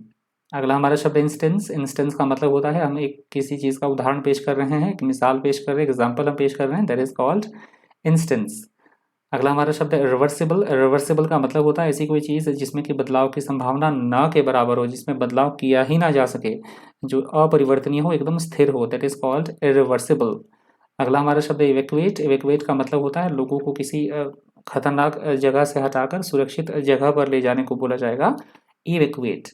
अगला हमारा शब्द इंस्टेंस। इंस्टेंस का मतलब होता है हम एक किसी चीज़ का उदाहरण पेश कर रहे हैं, एक मिसाल पेश कर रहे हैं, एग्जाम्पल हम पेश कर रहे हैं, दैट इज कॉल्ड इंस्टेंस। अगला हमारा शब्द है रिवर्सिबल। रिवर्सिबल का मतलब होता है ऐसी कोई चीज़ जिसमें कि बदलाव की संभावना न के बराबर हो, जिसमें बदलाव किया ही ना जा सके, जो अपरिवर्तनीय हो, एकदम स्थिर हो, दैट इज कॉल्ड इरिवर्सिबल। अगला हमारा शब्द है इवैक्यूएट। इवैक्यूएट का मतलब होता है लोगों को किसी खतरनाक जगह से हटाकर सुरक्षित जगह पर ले जाने को बोला जाएगा इवैक्यूएट।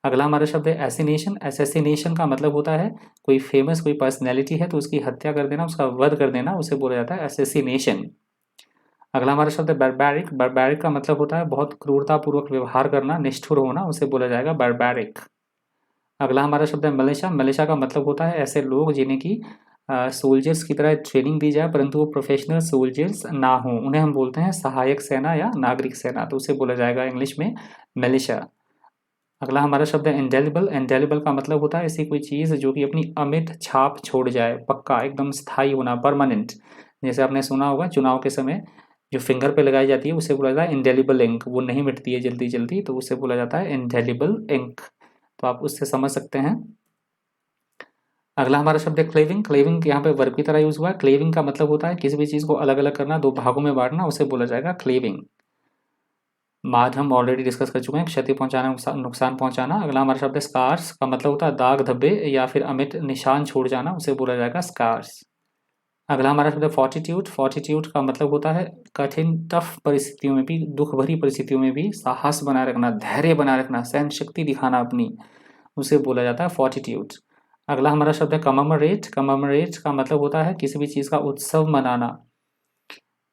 अगला हमारा शब्द है एसिनेशन। एसेसिनेशन का मतलब होता है कोई फेमस कोई पर्सनैलिटी है तो उसकी हत्या कर देना, उसका वध कर देना, उसे बोला जाता है एसेसिनेशन। अगला हमारा शब्द है बर्बैरिक। बर्बैरिक का मतलब होता है बहुत क्रूरतापूर्वक व्यवहार करना, निष्ठुर होना, उसे बोला जाएगा बर्बैरिक। अगला हमारा शब्द है मलेशा। मलेशा का मतलब होता है ऐसे लोग जिन्हें की सोल्जर्स की तरह ट्रेनिंग दी जाए परंतु वो प्रोफेशनल सोल्जर्स ना हों, उन्हें हम बोलते हैं सहायक सेना या नागरिक सेना, तो उसे बोला जाएगा इंग्लिश में मिलिशिया। अगला हमारा शब्द है इंडेलिबल। इंडेलिबल का मतलब होता है ऐसी कोई चीज़ जो कि अपनी अमिट छाप छोड़ जाए, पक्का, एकदम स्थायी होना, परमानेंट। जैसे आपने सुना होगा चुनाव के समय जो फिंगर पे लगाई जाती है उसे बोला जाता है इंडेलिबल इंक, वो नहीं मिटती है जल्दी जल्दी, तो उसे बोला जाता है इंडेलिबल इंक, तो आप उससे समझ सकते हैं। अगला हमारा शब्द है क्लेविंग। क्लेविंग यहाँ पे वर्ब की तरह यूज हुआ है। क्लेविंग का मतलब होता है किसी भी चीज़ को अलग अलग करना, दो भागों में बांटना, उसे बोला जाएगा क्लेविंग। माध हम ऑलरेडी डिस्कस कर चुके हैं, क्षति पहुंचाना, नुकसान पहुंचाना। अगला हमारा शब्द है स्कार्स का मतलब होता है दाग धब्बे या फिर अमिट निशान छोड़ जाना, उसे बोला जाएगा स्कार्स। अगला हमारा शब्द है फॉर्टिट्यूड। फॉर्टिट्यूड का मतलब होता है कठिन टफ परिस्थितियों में भी, दुख भरी परिस्थितियों में भी साहस बनाए रखना, धैर्य बनाए रखना, सहन शक्ति दिखाना अपनी, उसे बोला जाता है फॉर्टिट्यूड। अगला हमारा शब्द है कममेमोरेट। कममेमोरेट का मतलब होता है किसी भी चीज़ का उत्सव मनाना,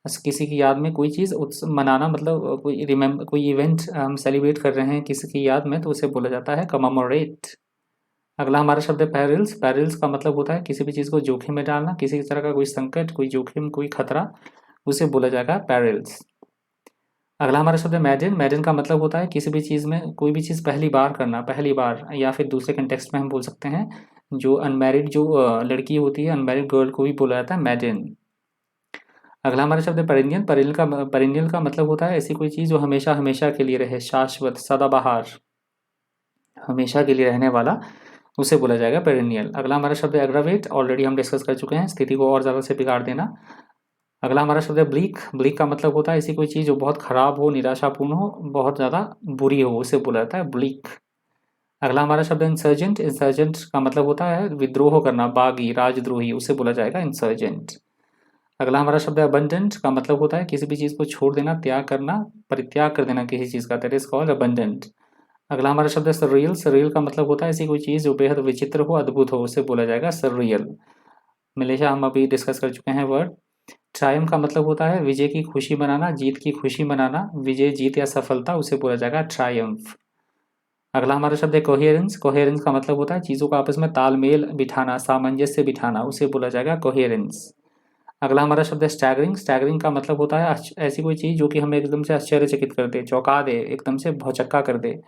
किसी की याद में कोई चीज़ उत्सव मनाना, मतलब कोई इवेंट हम सेलिब्रेट कर रहे हैं किसी की याद में, तो उसे बोला जाता है कममेमोरेट। अगला हमारा शब्द है पैरिल्स। पैरिल्स का मतलब होता है किसी भी चीज़ को जोखिम में डालना, किसी तरह का कोई संकट, कोई जोखिम, कोई खतरा, उसे बोला जाएगा पैरिल्स। अगला हमारा शब्द है मैडन। मैडन का मतलब होता है किसी भी चीज़ में कोई भी चीज़ पहली बार करना, पहली बार, या फिर दूसरे कंटेक्स्ट में हम बोल सकते हैं जो अनमैरिड जो लड़की होती है, अनमैरिड गर्ल को भी बोला जाता है मैडन। अगला हमारा शब्द है पेरिनियल। पेरिनियल का मतलब होता है ऐसी कोई चीज़ जो हमेशा हमेशा के लिए रहे, शाश्वत, सदाबहार, हमेशा के लिए रहने वाला, उसे बोला जाएगा पेरिनियल। अगला हमारा शब्द है एग्रावेट। ऑलरेडी हम डिस्कस कर चुके हैं, स्थिति को और ज़्यादा से बिगाड़ देना। अगला हमारा शब्द है ब्लीक। ब्लीक का मतलब होता है ऐसी कोई चीज़ जो बहुत खराब हो, निराशापूर्ण हो, बहुत ज़्यादा बुरी हो, उसे बोला जाता है ब्लीक। अगला हमारा शब्द है इंसर्जेंट। इंसर्जेंट का मतलब होता है विद्रोह करना, बागी, राजद्रोही, उसे बोला जाएगा इंसर्जेंट। अगला हमारा शब्द है अबंडेंट। का मतलब होता है किसी भी चीज़ को छोड़ देना, त्याग करना, परित्याग कर देना किसी चीज़ का, दैट इज कॉल्ड अबंडेंट। अगला हमारा शब्द है सररियल। सररियल का मतलब होता है ऐसी कोई चीज़ जो बेहद विचित्र हो, अद्भुत हो, उसे बोला जाएगा सररियल। हमेशा हम अभी डिस्कस कर चुके हैं वर्ड। ट्रायम्फ का मतलब होता है विजय की खुशी मनाना, जीत की खुशी मनाना, विजय, जीत या सफलता, उसे बोला जाएगा ट्रायम्फ। अगला हमारा शब्द है कोहेरेंस। कोहेरेंस का मतलब होता है चीज़ों का आपस में तालमेल बिठाना, सामंजस्य बिठाना, उसे बोला जाएगा कोहेरेंस। अगला हमारा शब्द है स्टैगरिंग। स्टैगरिंग का मतलब होता है ऐसी कोई चीज़ जो कि हमें एकदम से आश्चर्यचकित कर दे, चौंका दे, एकदम से भौचक्का कर दे,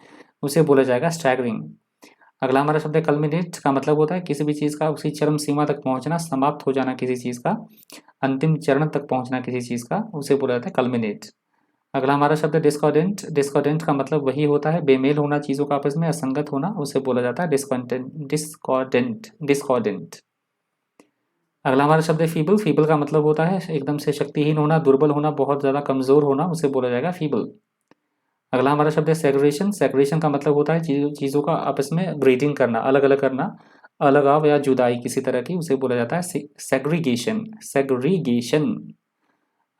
उसे बोला जाएगा स्टैगरिंग। अगला हमारा शब्द है कल्मिनेट। का मतलब होता है किसी भी चीज़ का उसकी चरम सीमा तक पहुंचना, समाप्त हो जाना किसी चीज़ का, अंतिम चरण तक पहुंचना किसी चीज़ का, उसे बोला जाता है कल्मिनेट। अगला हमारा शब्द है डिस्कॉर्डेंट। डिस्कॉर्डेंट का मतलब वही होता है बेमेल होना, चीज़ों का आपस में असंगत होना, उसे बोला जाता है डिस्कॉर्डेंट। डिस्कॉर्डेंट। अगला हमारा शब्द है फीबल। फीबल का मतलब होता है एकदम से शक्तिहीन होना, दुर्बल होना, बहुत ज़्यादा कमज़ोर होना, उसे बोला जाएगा फीबल। अगला हमारा शब्द है सेग्रेगेशन। सेग्रेगेशन का मतलब होता है चीज़ों का आपस में ब्रीडिंग करना, अलग अलग करना, अलगाव या जुदाई किसी तरह की, उसे बोला जाता है सेग्रीगेशन। सेग्रीगेशन।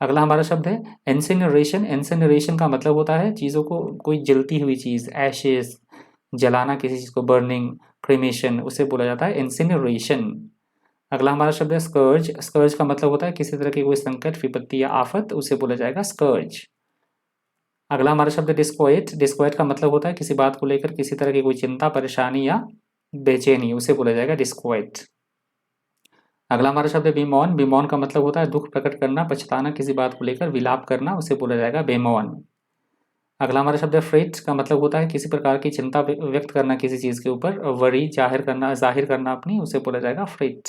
अगला हमारा शब्द है इंसिनरेशन। इंसिनरेशन का मतलब होता है चीज़ों को कोई जलती हुई चीज़, एशेस, जलाना किसी चीज़ को, बर्निंग, क्रीमेशन, उसे बोला जाता है इंसिनरेशन। अगला हमारा शब्द है स्कर्ज। स्कर्ज का मतलब होता है किसी तरह की कोई संकट, विपत्ति या आफत, उसे बोला जाएगा स्कर्ज। अगला हमारा शब्द है डिस्क्वाइट। डिस्क्वाइट का मतलब होता है किसी बात को लेकर किसी तरह की कोई चिंता, परेशानी या बेचैनी, उसे बोला जाएगा डिस्क्वाइट। अगला हमारा शब्द है बेमौन। बेमौन का मतलब होता है दुख प्रकट करना, पछताना, किसी बात को लेकर विलाप करना, उसे बोला जाएगा बेमौन। अगला हमारा शब्द है फ्रेट। का मतलब होता है किसी प्रकार की चिंता व्यक्त करना किसी चीज़ के ऊपर, वरी जाहिर करना अपनी, उसे बोला जाएगा फ्रेट।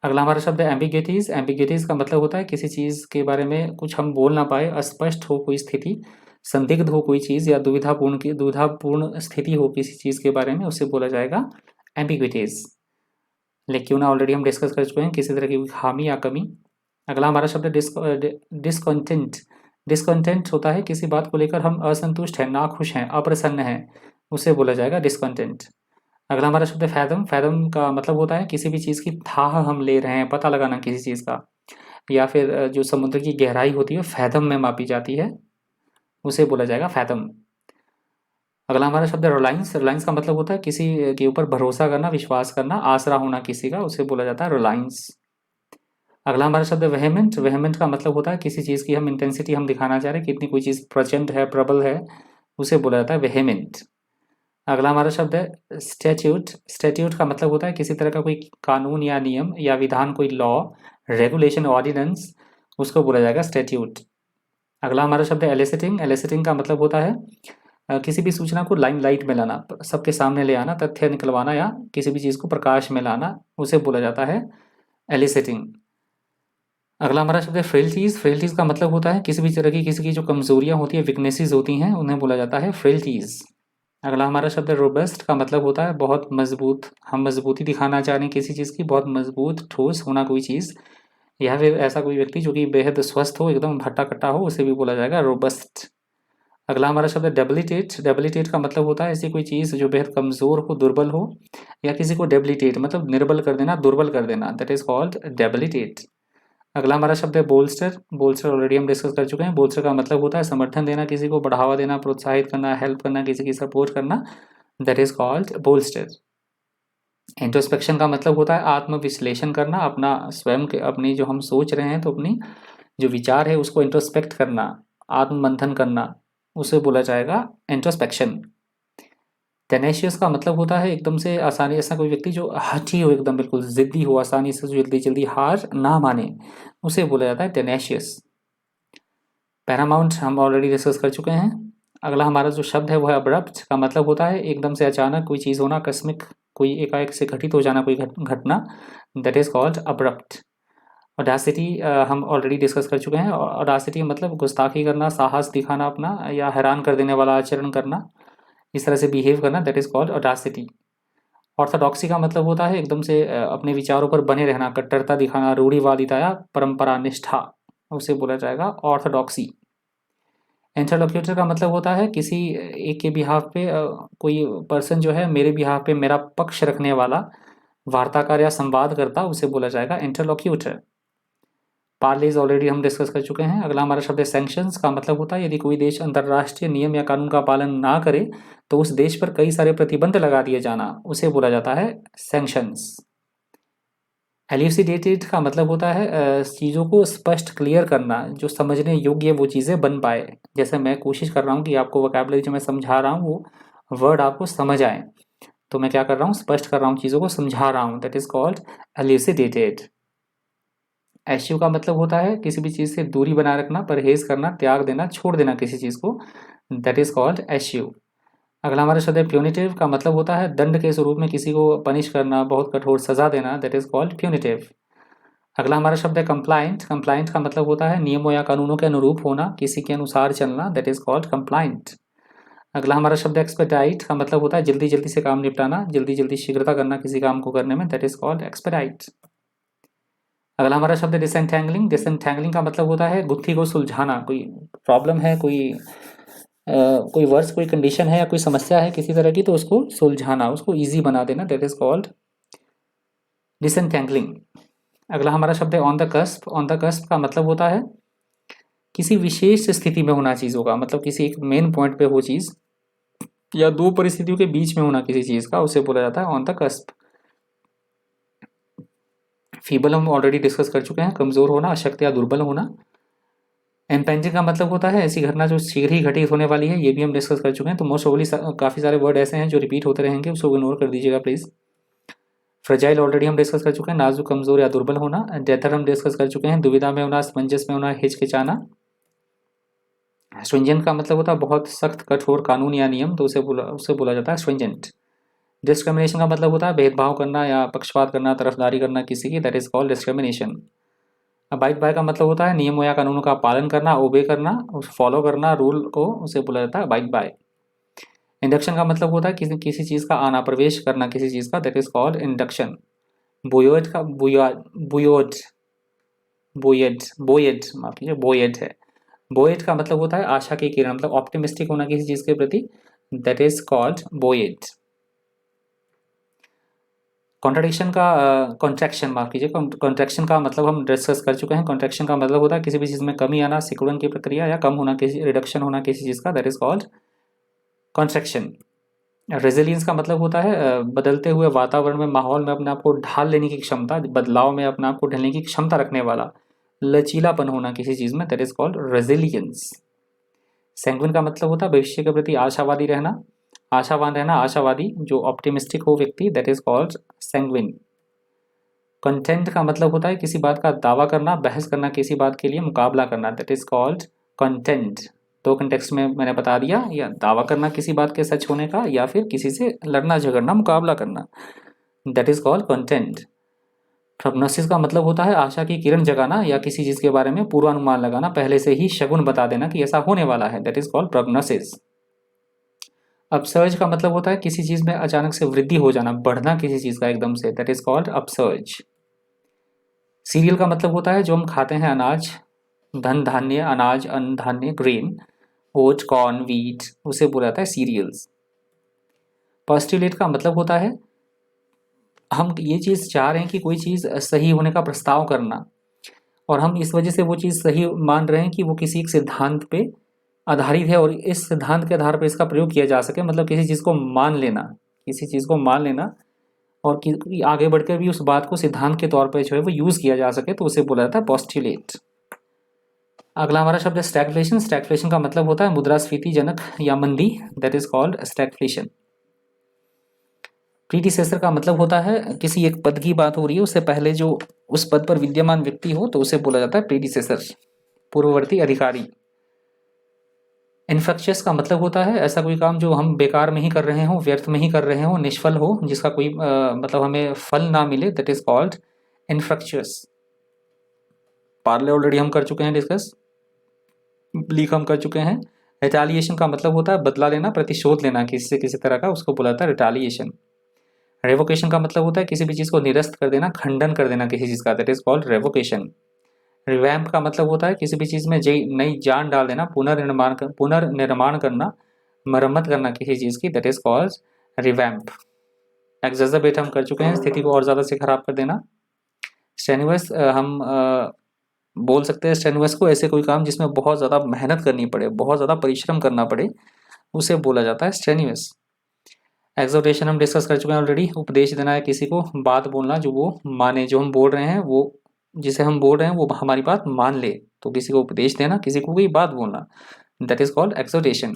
अगला हमारा शब्द है एम्बिग्यूटीज। एम्बिग्यूटीज का मतलब होता है किसी चीज़ के बारे में कुछ हम बोल ना पाए, अस्पष्ट हो कोई स्थिति, संदिग्ध हो कोई चीज़, या दुविधापूर्ण स्थिति हो किसी चीज़ के बारे में, उसे बोला जाएगा एम्बिग्यूटीज। लेकिन ना ऑलरेडी हम डिस्कस कर चुके हैं किसी तरह की कोई खामी या कमी। अगला हमारा शब्द है डिसकंटेंट। डिसकंटेंट होता है किसी बात को लेकर हम असंतुष्ट हैं, नाखुश हैं, अप्रसन्न हैं, उसे बोला जाएगा डिसकंटेंट। अगला हमारा शब्द है फैथम। फैथम का मतलब होता है किसी भी चीज़ की थाह हम ले रहे हैं, पता लगाना किसी चीज़ का, या फिर जो समुद्र की गहराई होती है फैथम में मापी जाती है, उसे बोला जाएगा फैथम। अगला हमारा शब्द है रिलायंस। रिलायंस का मतलब होता है किसी के ऊपर भरोसा करना, विश्वास करना, आसरा होना किसी का, उसे बोला जाता है रिलायंस। अगला हमारा शब्द है वेहेमेंट। वेहेमेंट का मतलब होता है किसी चीज़ की हम इंटेंसिटी हम दिखाना चाह रहे हैं, कितनी कोई चीज़ प्रचंड है, प्रबल है, उसे बोला जाता है वेहेमेंट। अगला हमारा शब्द है स्टैट्यूट। स्टैट्यूट का मतलब होता है किसी तरह का कोई कानून या नियम या विधान, कोई लॉ, रेगुलेशन, ऑर्डिनेंस, उसको बोला जाएगा स्टैट्यूट। अगला हमारा शब्द है एलिसिटिंग। एलिसिटिंग का मतलब होता है किसी भी सूचना को लाइमलाइट में लाना, सबके सामने ले आना, तथ्य निकलवाना, या किसी भी चीज़ को प्रकाश में लाना, उसे बोला जाता है एलिसिटिंग। अगला हमारा शब्द है फ्रेल्टीज। फ्रेल्टीज का मतलब होता है किसी भी तरह की किसी की जो कमजोरियां होती है, वीकनेसेस होती हैं, उन्हें बोला जाता है फ्रेल्टीज। अगला हमारा शब्द है रोबस्ट। का मतलब होता है बहुत मजबूत, हम मजबूती दिखाना चाह रहे हैं किसी चीज़ की, बहुत मजबूत, ठोस होना कोई चीज़, या फिर ऐसा कोई व्यक्ति जो कि बेहद स्वस्थ हो, एकदम भट्टा कट्टा हो, उसे भी बोला जाएगा रोबस्ट। अगला हमारा शब्द है डेबिलिटेट। डेबिलिटेट का मतलब होता है ऐसी कोई चीज़ जो बेहद कमज़ोर हो, दुर्बल हो, या किसी को डेबिलिटेट मतलब निर्बल कर देना, दुर्बल कर देना, दैट इज कॉल्ड डेबिलिटेट। अगला हमारा शब्द है बोल्स्टर। बोल्स्टर ऑलरेडी हम डिस्कस कर चुके हैं। बोल्स्टर का मतलब होता है समर्थन देना, किसी को बढ़ावा देना, प्रोत्साहित करना, हेल्प करना, किसी की सपोर्ट करना, that is called bolster. Introspection का मतलब होता है आत्मविश्लेषण करना, अपना स्वयं के अपनी जो हम सोच रहे हैं तो अपनी जो विचार है उसको इंट्रोस्पेक्ट करना, आत्ममंथन करना, उसे बोला जाएगा इंट्रोस्पेक्शन। टेनेशियस का मतलब होता है एकदम से आसानी, ऐसा कोई व्यक्ति जो हठी हो, एकदम बिल्कुल जिद्दी हो, आसानी से जल्दी जल्दी हार ना माने, उसे बोला जाता है टेनेशियस। पैरामाउंट हम ऑलरेडी डिस्कस कर चुके हैं। अगला हमारा जो शब्द है वो है अब्रप्ट, का मतलब होता है एकदम से अचानक कोई चीज़ होना, आकस्मिक कोई एकाएक से घटित हो जाना कोई घटना, that is called abrupt. Audacity हम ऑलरेडी डिस्कस कर चुके हैं। ऑडासिटी मतलब गुस्ताखी करना, साहस दिखाना अपना, या हैरान कर देने वाला आचरण करना, इस तरह से बिहेव करना, that is called Audacity. Orthodoxy का मतलब होता है एकदम से अपने विचारों पर बने रहना, कट्टरता दिखाना, रूढ़िवादिता या परंपरा निष्ठा, उसे बोला जाएगा ऑर्थोडॉक्सी। इंटरलोक्यूटर का मतलब होता है किसी एक के बिहाफ पे कोई पर्सन जो है मेरे बिहाफ पे मेरा पक्ष रखने वाला, वार्ताकार या संवाद करता, उसे बोला जाएगा इंटरलोक्यूटर। पार्लेज ऑलरेडी हम डिस्कस कर चुके हैं। अगला हमारा शब्द है सैंक्शंस, का मतलब होता है यदि कोई देश अंतर्राष्ट्रीय नियम या कानून का पालन ना करे तो उस देश पर कई सारे प्रतिबंध लगा दिए जाना, उसे बोला जाता है सैंक्शंस। एल्यूसिडेटेड का मतलब होता है चीज़ों को स्पष्ट क्लियर करना, जो समझने योग्य वो चीज़ें बन पाए। जैसे मैं कोशिश कर रहा हूँ कि आपको वोकैबुलरी जो मैं समझा रहा हूँ वो वर्ड आपको समझ आए, तो मैं क्या कर रहा हूँ, स्पष्ट कर रहा हूँ, चीज़ों को समझा रहा हूँ, दैट इज कॉल्ड एल्यूसिडेटेड। एश्यू का मतलब होता है किसी भी चीज़ से दूरी बनाए रखना, परहेज करना, त्याग देना, छोड़ देना किसी चीज़ को, दैट इज कॉल्ड एश्यू। अगला हमारा शब्द है प्यूनिटिव, का मतलब होता है दंड के स्वरूप में किसी को पनिश करना, बहुत कठोर सजा देना, दैट इज कॉल्ड प्यूनिटिव। अगला हमारा शब्द है कंप्लाइंट। कंप्लाइंट का मतलब होता है नियमों या कानूनों के अनुरूप होना, किसी के अनुसार चलना, दैट इज कॉल्ड कंप्लाइंट। अगला हमारा शब्द है एक्सपेडाइट, का मतलब होता है जल्दी जल्दी से काम निपटाना, जल्दी जल्दी शीघ्रता करना किसी काम को करने में, दैट इज कॉल्ड एक्सपेडाइट। अगला हमारा शब्द है डिसेंटैंगलिंग। डिसेंटैंगलिंग का मतलब होता है गुत्थी को सुलझाना, कोई प्रॉब्लम है, कोई वर्ष, कोई कंडीशन है या कोई समस्या है किसी तरह की, तो उसको सुलझाना, उसको ईजी बना देना, दैट इज कॉल्ड डिसेंटैंगलिंग। अगला हमारा शब्द है on the cusp. On the cusp का मतलब होता है किसी विशेष स्थिति में होना चीज़ों का, मतलब किसी एक मेन पॉइंट पे हो चीज़, या दो परिस्थितियों के बीच में होना किसी चीज़ का, उसे बोला जाता है ऑन द कस्प। फीबल हम ऑलरेडी डिस्कस कर चुके हैं, कमज़ोर होना, अशक्त या दुर्बल होना। इम्पेंडिंग का मतलब होता है ऐसी घटना जो शीघ्र ही घटित होने वाली है, ये भी हम डिस्कस कर चुके हैं। तो मोस्ट ओवली काफ़ी सारे वर्ड ऐसे हैं जो रिपीट होते रहेंगे, उसको इग्नोर कर दीजिएगा प्लीज़। फ्रेजाइल ऑलरेडी हम डिस्कस कर चुके हैं, नाजुक, कमज़ोर या दुर्बल होना। डेथर हम डिस्कस कर चुके हैं, दुविधा में होना, असमंजस में होना, हिचकिचाना। स्ट्रिंजेंट का मतलब होता है बहुत सख्त, कठोर कानून या नियम, तो उसे बोला जाता है स्ट्रिंजेंट। डिस्क्रिमिनेशन का मतलब होता है भेदभाव करना या पक्षपात करना, तरफदारी करना किसी की, that is called discrimination. Abide by का मतलब होता है नियमों या कानूनों का पालन करना, ओबे करना, फॉलो करना रूल को, उसे बोला जाता है अबाइड बाय। इंडक्शन का मतलब होता है किसी चीज़ का आना, प्रवेश करना किसी चीज़ का, दैट इज कॉल्ड इंडक्शन। बुयोड का बुयोड बोयड बोयड माफ कीजिए, बोयड है। बोयड का मतलब होता है आशा की किरण, मतलब ऑप्टिमिस्टिक होना किसी चीज़ के प्रति, दैट इज कॉल्ड बोयड। कॉन्ट्रडिक्शन का कॉन्ट्रैक्शन माफ कीजिए, कॉन्ट्रैक्शन का मतलब हम डिस्कस कर चुके हैं। कॉन्ट्रैक्शन का मतलब होता है किसी भी चीज़ में कमी आना, सिकुड़न की प्रक्रिया, या कम होना, किसी रिडक्शन होना किसी चीज़ का, that is called contraction. Resilience का मतलब होता है बदलते हुए वातावरण में, माहौल में अपने आप को ढाल लेने की क्षमता, बदलाव में अपने आप को ढलने की क्षमता रखने वाला, लचीलापन होना किसी चीज़ में, that is called resilience. Sanguine का मतलब होता है भविष्य के प्रति आशावादी रहना, आशावान रहना, आशावादी, जो ऑप्टिमिस्टिक हो व्यक्ति, that is called sanguine. Content का मतलब होता है किसी बात का दावा करना, बहस करना किसी बात के लिए, मुकाबला करना, दैट इज कॉल्ड कंटेंट। दो कंटेक्स्ट में मैंने बता दिया, या दावा करना किसी बात के सच होने का, या फिर किसी से लड़ना झगड़ना, मुकाबला करना, that is called content. Prognosis का मतलब होता है आशा की किरण जगाना, या किसी चीज़ के बारे में पूर्वानुमान लगाना, पहले से ही शगुन बता देना कि ऐसा होने वाला है, that is called prognosis. Upsurge का मतलब होता है किसी चीज़ में अचानक से वृद्धि हो जाना, बढ़ना किसी चीज़ का एकदम से, that is called upsurge. Serial का मतलब होता है जो हम खाते हैं अनाज, धन धान्य, अनाज, अन्न धान्य, ग्रेन, ओट, कॉर्न, वीट, उसे बोला जाता है सीरियल्स। पोस्टुलेट का मतलब होता है हम ये चीज़ चाह रहे हैं कि कोई चीज़ सही होने का प्रस्ताव करना, और हम इस वजह से वो चीज़ सही मान रहे हैं कि वो किसी एक सिद्धांत पे आधारित है, और इस सिद्धांत के आधार पर इसका प्रयोग किया जा सके, मतलब किसी चीज़ को मान लेना, किसी चीज़ को मान लेना, और आगे बढ़कर भी उस बात को सिद्धांत के तौर पर जो है वो यूज़ किया जा सके, तो उसे बोला जाता है पोस्टुलेट। अगला हमारा शब्द है स्टैगफ्लेशन। स्टैगफ्लेशन का मतलब होता है मुद्रास्फीति जनक या मंदी, that is called stagflation. Predecessor का मतलब होता है किसी एक पद की बात हो रही है, उससे पहले जो उस पद पर विद्यमान व्यक्ति हो, तो उसे बोला जाता है प्रीडिसेसर, पूर्ववर्ती अधिकारी। इन्फेक्शियस का मतलब होता है ऐसा कोई काम जो हम बेकार में ही कर रहे हों, व्यर्थ में ही कर रहे हों, निष्फल हो, जिसका कोई मतलब हमें फल ना मिले, that is called infectious. Parle already हम कर चुके हैं डिस्कस, ब्लीक हम कर चुके हैं। रिटालिएशन का मतलब होता है बदला लेना, प्रतिशोध लेना किसी से किसी तरह का, उसको बुलाता है रिटालिएशन। रेवोकेशन का मतलब होता है किसी भी चीज़ को निरस्त कर देना, खंडन कर देना किसी चीज़ का, that is called revocation. Revamp का मतलब होता है किसी भी चीज़ में नई जान डाल देना, पुनर्निर्माण करना, मरम्मत करना किसी चीज़ की, दैट इज कॉल्ड रिवैम्प। एक्सैजरबेट हम कर चुके हैं, स्थिति को और ज़्यादा से खराब कर देना। स्ट्रेनुअस हम बोल सकते हैं स्ट्रेनुअस को ऐसे कोई काम जिसमें बहुत ज़्यादा मेहनत करनी पड़े, बहुत ज़्यादा परिश्रम करना पड़े, उसे बोला जाता है स्ट्रेनुअस। एक्सोर्टेशन हम डिस्कस कर चुके हैं ऑलरेडी, उपदेश देना है किसी को, बात बोलना जो वो माने, जो हम बोल रहे हैं वो, जिसे हम बोल रहे हैं वो हमारी बात मान ले, तो किसी को उपदेश देना, किसी को कोई बात बोलना, दैट इज कॉल्ड एक्सोर्टेशन।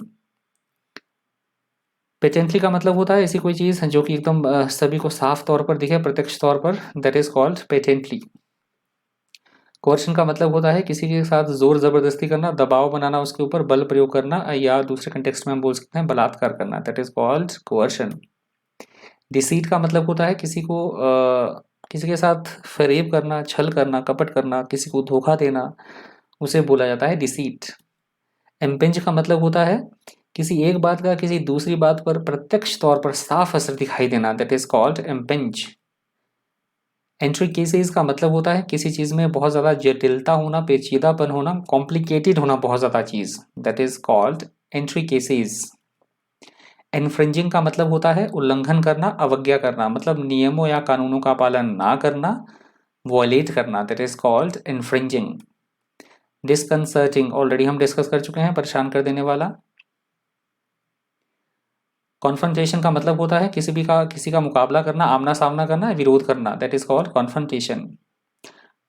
पेटेंटली का मतलब होता है ऐसी कोई चीज़ जो कि एकदम सभी को साफ तौर पर दिखे, प्रत्यक्ष तौर पर, that is called patently. Coercion का मतलब होता है किसी के साथ जोर जबरदस्ती करना, दबाव बनाना, उसके ऊपर बल प्रयोग करना, या दूसरे कंटेक्स्ट में हम बोल सकते हैं बलात्कार करना, that is called coercion. Deceit का मतलब होता है किसी के साथ फरेब करना, छल करना, कपट करना, किसी को धोखा देना, उसे बोला जाता है डिसीट। एम्पेंज का मतलब होता है किसी एक बात का किसी दूसरी बात पर प्रत्यक्ष तौर पर साफ असर दिखाई देना, दैट इज कॉल्ड एम्पेंज। इंट्रिकेसीज का मतलब होता है किसी चीज़ में बहुत ज़्यादा जटिलता होना, पेचीदापन होना, कॉम्प्लिकेटेड होना बहुत ज़्यादा चीज़, that is called intricacies. Infringing का मतलब होता है उल्लंघन करना, अवज्ञा करना, मतलब नियमों या कानूनों का पालन ना करना, वॉयलेट करना, that is called infringing. Disconcerting already हम डिस्कस कर चुके हैं, परेशान कर देने वाला। कॉन्फ्रंटेशन का मतलब होता है किसी का मुकाबला करना, आमना सामना करना, विरोध करना, that is called confrontation.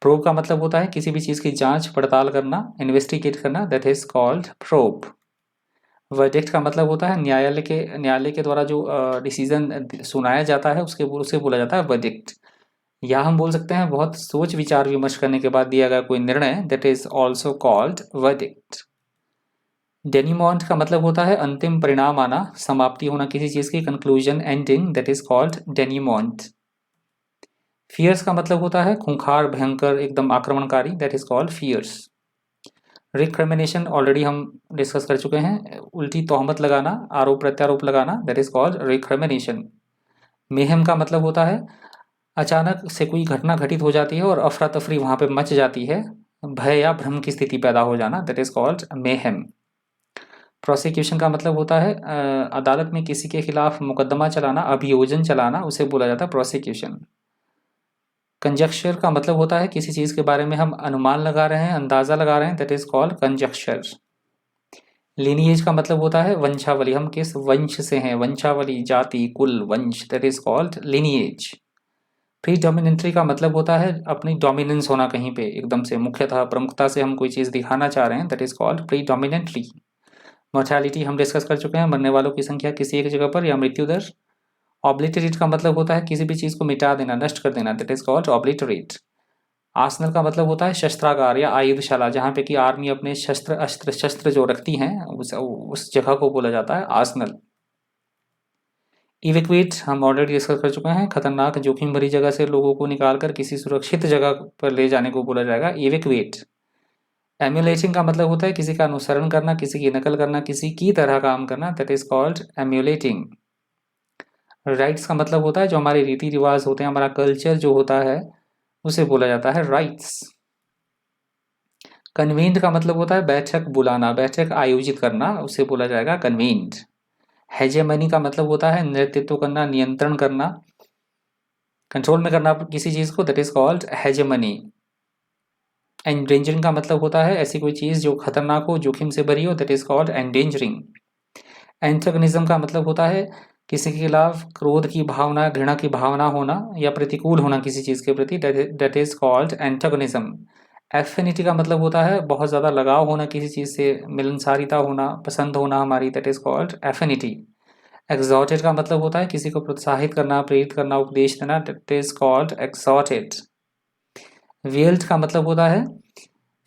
Probe का मतलब होता है किसी भी चीज़ की जांच पड़ताल करना, इन्वेस्टिगेट करना, that is called probe. Verdict का मतलब होता है न्यायालय के द्वारा जो डिसीजन सुनाया जाता है उसे बोला जाता है वर्डिक्ट। या हम बोल सकते हैं बहुत सोच विचार विमर्श करने के बाद दिया गया कोई निर्णय, that is also called verdict. Denouement का मतलब होता है अंतिम परिणाम आना, समाप्ति होना किसी चीज़ की, conclusion, ending, that is called denouement. Fierce का मतलब होता है खूंखार, भयंकर, एकदम आक्रमणकारी, that is called fierce. Recrimination already हम डिस्कस कर चुके हैं, उल्टी तोहमत लगाना, आरोप प्रत्यारोप लगाना, that is called recrimination. Mayhem का मतलब होता है अचानक से कोई घटना घटित हो जाती है और अफरा तफरी वहाँ पे मच जाती है, भय या भ्रम की स्थिति पैदा हो जाना, that is called mayhem. Prosecution का मतलब होता है अदालत में किसी के खिलाफ मुकदमा चलाना, अभियोजन चलाना, उसे बोला जाता है प्रोसिक्यूशन। कंजक्चर का मतलब होता है किसी चीज़ के बारे में हम अनुमान लगा रहे हैं, अंदाज़ा लगा रहे हैं, that is called conjuncture. Lineage का मतलब होता है वंशावली, हम किस वंश से हैं, वंशावली, जाति, कुल, वंश, दैट इज कॉल्ड लीनिएज। प्रीडोमिनेंटरी का मतलब होता है अपनी डोमिनेंस होना कहीं पे, एकदम से मुख्यतः प्रमुखता से हम कोई चीज़ दिखाना चाह रहे हैं, that is called predominantly. Mortality हम डिस्कस कर चुके हैं, मरने वालों की संख्या किसी एक जगह पर या मृत्यु दर। ऑब्लिटरेट का मतलब होता है किसी भी चीज़ को मिटा देना, नष्ट कर देना, that is called obliterate. Arsenal का मतलब होता है शस्त्रागार या आयुधशाला, जहाँ पे कि आर्मी अपने शस्त्र जो रखती हैं उस जगह को बोला जाता है आर्सेनल। इवैक्यूएट हम ऑलरेडी डिस्कस कर चुके हैं, खतरनाक जोखिम भरी जगह से लोगों को निकालकर किसी सुरक्षित जगह पर ले जाने को बोला जाएगा इवैक्यूएट। एम्यूलेटिंग का मतलब होता है किसी का अनुसरण करना, किसी की नकल करना, किसी की तरह काम करना, दैट इज कॉल्ड एम्यूलेटिंग। राइट्स का मतलब होता है जो हमारे रीति रिवाज होते हैं, हमारा कल्चर जो होता है, उसे बोला जाता है राइट्स। कन्वीन्ड का मतलब होता है बैठक बुलाना, बैठक आयोजित करना, उसे बोला जाएगा कन्वीन्ड। हेजेमनी का मतलब होता है नेतृत्व करना, नियंत्रण करना, कंट्रोल में करना किसी चीज को, that is called hegemony. Endangering का मतलब होता है ऐसी कोई चीज जो खतरनाक हो, जोखिम से भरी हो, that is called endangering. Antagonism का मतलब होता है किसी के खिलाफ क्रोध की भावना, घृणा की भावना होना या प्रतिकूल होना किसी चीज के प्रति, that is called antagonism. Affinity का मतलब होता है बहुत ज़्यादा लगाव होना किसी चीज़ से, मिलनसारिता होना, पसंद होना हमारी, दैट इज कॉल्ड एफिनिटी। एक्सॉर्टेड का मतलब होता है किसी को प्रोत्साहित करना, प्रेरित करना, उपदेश देना, दैट इज कॉल्ड एक्सॉर्टेड। वेल्ड का मतलब होता है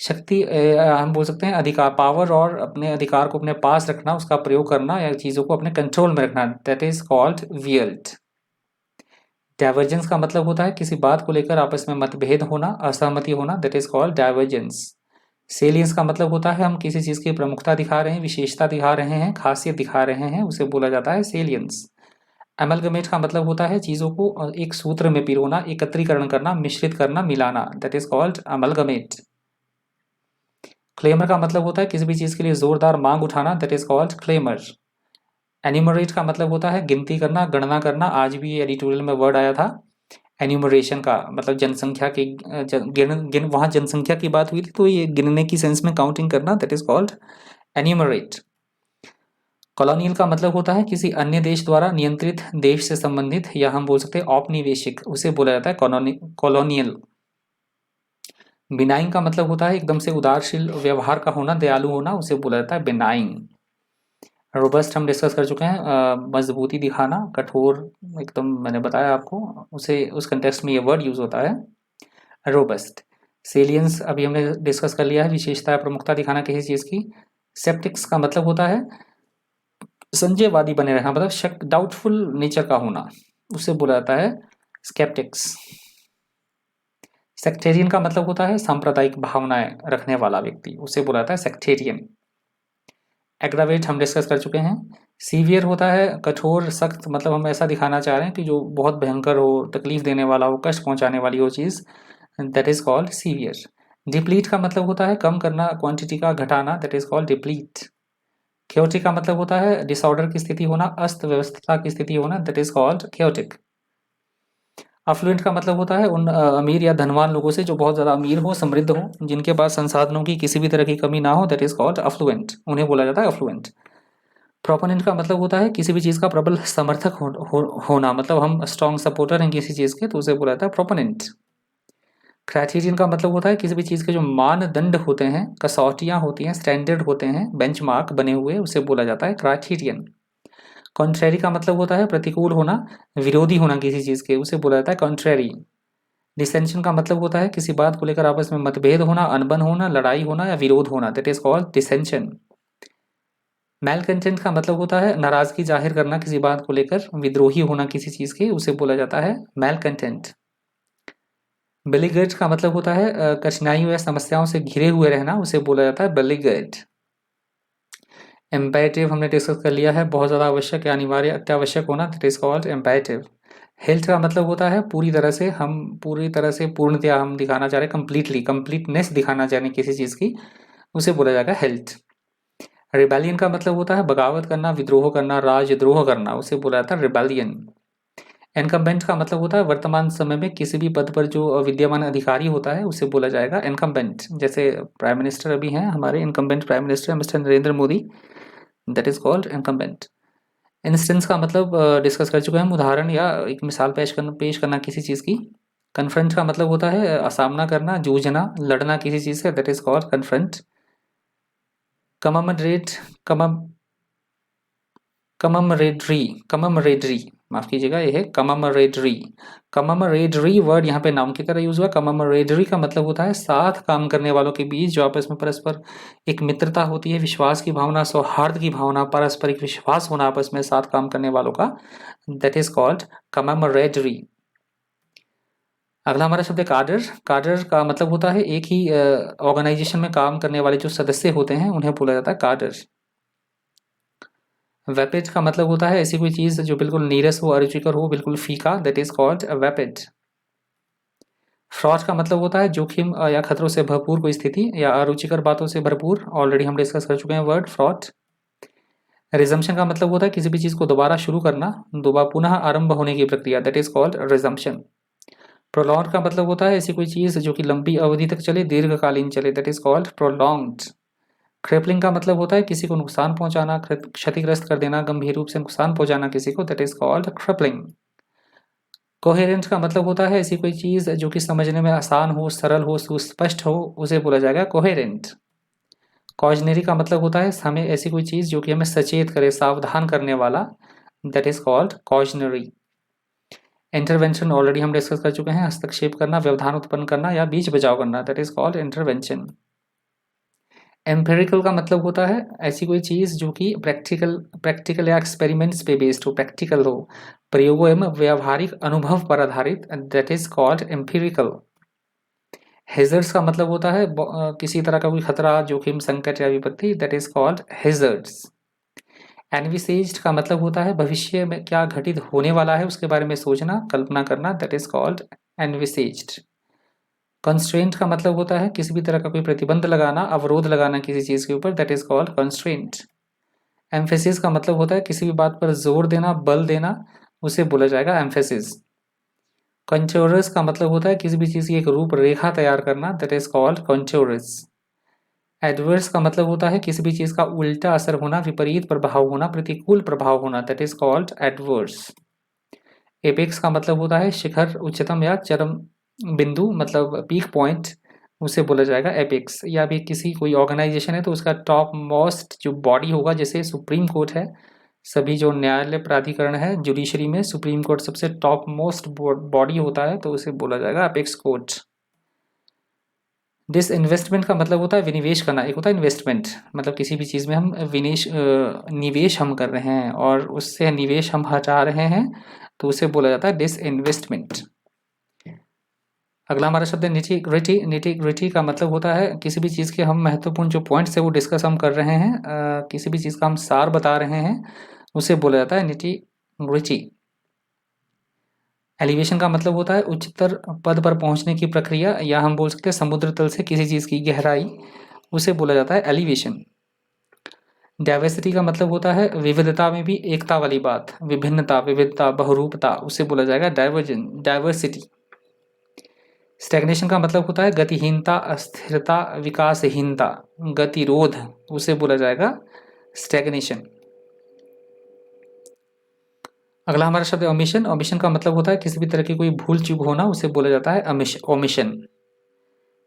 शक्ति हम बोल सकते हैं अधिकार, पावर, और अपने अधिकार को अपने पास रखना, उसका प्रयोग करना या चीज़ों को अपने कंट्रोल में रखना, दैट इज कॉल्ड वियल्ट। डाइवर्जेंस का मतलब होता है किसी बात को लेकर आपस में मतभेद होना, असहमति होना, दैट इज कॉल्ड डाइवर्जेंस। सेलियंस का मतलब होता है हम किसी चीज़ की प्रमुखता दिखा रहे हैं, विशेषता दिखा रहे हैं, खासियत दिखा रहे हैं, उसे बोला जाता है सेलियंस। एमलगमेट का मतलब होता है चीज़ों को एक सूत्र में पिरोना, एकत्रीकरण करना, मिश्रित करना, मिलाना, that is called amalgamate. Claimer का मतलब होता है किसी भी चीज़ के लिए जोरदार मांग उठाना, that is called claimer. Enumerate का मतलब होता है गिनती करना, गणना करना, आज भी एडिटोरियल में वर्ड आया था एन्यूमरेशन का, मतलब जनसंख्या की वहाँ जनसंख्या की बात हुई थी, तो ये गिनने की सेंस में काउंटिंग करना, that is called enumerate. Colonial का मतलब होता है किसी अन्य देश द्वारा नियंत्रित देश से संबंधित, या हम बोल सकते हैं औपनिवेशिक, उसे बोला जाता है कॉलोनियल। बिनाइन का मतलब होता है एकदम से उदारशील व्यवहार का होना, दयालु होना, उसे बोला जाता है बिनाइन। रोबस्ट हम डिस्कस कर चुके हैं, मजबूती दिखाना, कठोर, एकदम मैंने बताया आपको, उसे उस कंटेक्स्ट में ये वर्ड यूज होता है रोबस्ट। सेलियंस अभी हमने डिस्कस कर लिया है, विशेषता प्रमुखता दिखाना किसी चीज की। सेप्टिक्स का मतलब होता है संशयवादी बने रहना, मतलब शक, डाउटफुल नेचर का होना, उसे बोला जाता है स्केप्टिक्स। सेक्टेरियन का मतलब होता है सांप्रदायिक भावनाएं रखने वाला व्यक्ति, उसे बोला जाता है सेक्टेरियन। एग्रावेट हम डिस्कस कर चुके हैं। सीवियर होता है कठोर, सख्त, मतलब हम ऐसा दिखाना चाह रहे हैं कि जो बहुत भयंकर हो, तकलीफ देने वाला हो, कष्ट पहुंचाने वाली हो चीज़, that is called severe. Deplete का मतलब होता है कम करना, क्वांटिटी का घटाना, that is called deplete. Chaotic का मतलब होता है डिसऑर्डर की स्थिति होना, अस्त व्यवस्था की स्थिति होना, that is called chaotic. Affluent का मतलब होता है उन अमीर या धनवान लोगों से जो बहुत ज़्यादा अमीर हो, समृद्ध हो, जिनके पास संसाधनों की किसी भी तरह की कमी ना हो, दैट इज कॉल्ड अफ्लुएंट, उन्हें बोला जाता है अफ्लुएंट। प्रोपोनेंट का मतलब होता है किसी भी चीज़ का प्रबल समर्थक होना, मतलब हम स्ट्रॉन्ग सपोर्टर हैं किसी चीज़ के, तो उसे बोला जाता है प्रोपोनेंट। क्राइटेरियन का मतलब होता है किसी भी चीज़ के जो मानदंड होते हैं, कसौटियाँ होती हैं, स्टैंडर्ड होते हैं, बेंचमार्क बने हुए, उसे बोला जाता है क्राइटेरियन। कॉन्ट्रेरी का मतलब होता है प्रतिकूल होना, विरोधी होना किसी चीज़ के, उसे बोला जाता है कॉन्ट्रेरी। डिसेंशन का मतलब होता है किसी बात को लेकर आपस में मतभेद होना, अनबन होना, लड़ाई होना या विरोध होना, दैट इज कॉल्ड डिसेंशन। मैलकंटेंट का मतलब होता है नाराजगी जाहिर करना किसी बात को लेकर, विद्रोही होना किसी चीज़ के, उसे बोला जाता है मैलकंटेंट। बेलिगर्ड का मतलब होता है कठिनाइयों या समस्याओं से घिरे हुए रहना, उसे बोला जाता है बेलिगर्ड। एम्पैरेटिव हमने डिस्कस कर लिया है, बहुत ज़्यादा आवश्यक या अनिवार्य, अत्यावश्यक होना, दैट इज कॉल्ड एम्पैरेटिव। हेल्थ का मतलब होता है पूरी तरह से, हम पूरी तरह से पूर्णतया हम दिखाना चाह रहे हैं, कंप्लीटली, कंप्लीटनेस दिखाना चाह रहे हैं किसी चीज़ की, उसे बोला जाएगा हेल्थ। रिबेलियन का मतलब होता है बगावत करना, विद्रोह करना, राजद्रोह करना, उसे बोला जाता है रिबेलियन। इनकम्बेंट का मतलब होता है वर्तमान समय में किसी भी पद पर जो विद्यमान अधिकारी होता है, उसे बोला जाएगा इनकम्बेंट। जैसे प्राइम मिनिस्टर अभी हैं हमारे, incumbent prime minister mister Narendra Modi, that is called incumbent. Instance का मतलब डिस्कस कर चुके हैं हम, उदाहरण या एक मिसाल पेश करना किसी चीज़ की। कन्फ्रंट का मतलब होता है सामना करना, जूझना, लड़ना किसी चीज़ से, that is called confront. कममरेट Khammam कममरेडरी, माफ कीजिएगा, ये है कममरेडरी। कममरेडरी वर्ड यहाँ पे नाउन की तरह यूज हुआ। कममरेडरी का मतलब होता है साथ काम करने वालों के बीच जो आपस में परस्पर एक मित्रता होती है, विश्वास की भावना, सौहार्द की भावना, पारस्परिक विश्वास होना आपस में साथ काम करने वालों का, दैट इज कॉल्ड कममरेडरी। अगला हमारा शब्द है काडर। काडर का मतलब होता है एक ही ऑर्गेनाइजेशन में काम करने वाले जो सदस्य होते हैं, उन्हें बोला जाता है काडर। वेपिड का मतलब होता है ऐसी कोई चीज़ जो बिल्कुल नीरस हो, अरुचिकर हो, बिल्कुल फीका, दैट इज कॉल्ड वेपिड। फ्रॉड का मतलब होता है जोखिम या खतरों से भरपूर कोई स्थिति, या अरुचिकर बातों से भरपूर, ऑलरेडी हम डिस्कस कर चुके हैं वर्ड फ्रॉड। रिजम्पशन का मतलब होता है किसी भी चीज़ को दोबारा शुरू करना, दोबारा पुनः आरंभ होने की प्रक्रिया, that is called resumption. Prolong का मतलब होता है ऐसी कोई चीज़ जो कि लंबी अवधि तक चले, दीर्घकालीन चले, दैट इज कॉल्ड प्रोलॉन्ग्ड। क्रेपलिंग का मतलब होता है किसी को नुकसान पहुंचाना, क्षतिग्रस्त कर देना, गंभीर रूप से नुकसान पहुंचाना किसी को, दैट इज कॉल्ड क्रेपलिंग। कोहेरेंट का मतलब होता है ऐसी कोई चीज़ जो कि समझने में आसान हो, सरल हो, सुस्पष्ट हो, उसे बोला जाएगा कोहेरेंट। कॉजनरी का मतलब होता है हमें ऐसी कोई चीज़ जो कि हमें सचेत करे, सावधान करने वाला, that is called cautionary. Intervention already हम डिस्कस कर चुके हैं, हस्तक्षेप करना, व्यवधान उत्पन्न करना या बीच बचाव करना, that is called intervention. Empirical का मतलब होता है ऐसी कोई चीज़ जो कि प्रैक्टिकल या एक्सपेरिमेंट्स पे बेस्ड हो, प्रैक्टिकल हो, प्रयोगों एवं व्यावहारिक अनुभव पर आधारित, दैट इज कॉल्ड एम्पिरिकल। हेजर्ड्स का मतलब होता है किसी तरह का कोई खतरा, जोखिम, संकट या विपत्ति, दैट इज कॉल्ड हेजर्ड्स। एनविसेज्ड का मतलब होता है भविष्य में क्या घटित होने वाला है उसके बारे में सोचना, कल्पना करना, दैट इज कॉल्ड एनविसेज्ड। कंस्ट्रेंट का मतलब होता है किसी भी तरह का कोई प्रतिबंध लगाना, अवरोध लगाना किसी चीज़ के ऊपर, that is called constraint. Emphasis का मतलब होता है किसी भी बात पर जोर देना, बल देना, उसे बोला जाएगा एम्फेसिस। कंट्योरस का मतलब होता है किसी भी चीज़ की एक रूपरेखा तैयार करना, दैट इज कॉल्ड कंट्योरस। एडवर्स का मतलब होता है किसी भी चीज़ का उल्टा असर होना, विपरीत प्रभाव होना, प्रतिकूल प्रभाव होना, that is called adverse. Apex का मतलब होता है शिखर, उच्चतम या चरम बिंदु, मतलब पीक पॉइंट, उसे बोला जाएगा एपेक्स। या भी किसी कोई ऑर्गेनाइजेशन है तो उसका टॉप मोस्ट जो बॉडी होगा, जैसे सुप्रीम कोर्ट है, सभी जो न्यायालय प्राधिकरण है जुडिशरी में, सुप्रीम कोर्ट सबसे टॉप मोस्ट बॉडी होता है, तो उसे बोला जाएगा अपेक्स कोर्ट। डिस इन्वेस्टमेंट का मतलब होता है विनिवेश करना। एक होता है इन्वेस्टमेंट, मतलब किसी भी चीज़ में हम निवेश हम कर रहे हैं और उससे निवेश हम हटा रहे हैं, तो उसे बोला जाता है डिस इन्वेस्टमेंट। अगला हमारा शब्द है निटी ग्रिटी। निटी ग्रिटी का मतलब होता है किसी भी चीज़ के हम महत्वपूर्ण जो पॉइंट्स है वो डिस्कस हम कर रहे हैं, किसी भी चीज़ का हम सार बता रहे हैं, उसे बोला जाता है निटी ग्रिटी। एलिवेशन का मतलब होता है उच्चतर पद पर पहुंचने की प्रक्रिया, या हम बोल सकते हैं समुद्र तल से किसी चीज़ की गहराई, उसे बोला जाता है एलिवेशन। डाइवर्सिटी का मतलब होता है विविधता में भी एकता वाली बात, विभिन्नता, विविधता, बहुरूपता, उसे बोला जाएगा डाइवर्सिटी। स्टैग्नेशन का मतलब होता है गतिहीनता, अस्थिरता, विकासहीनता, गतिरोध, उसे बोला जाएगा स्टैग्नेशन। अगला हमारा शब्द है ओमिशन। ओमिशन का मतलब होता है किसी भी तरह की कोई भूल चूक होना, उसे बोला जाता है ओमिशन।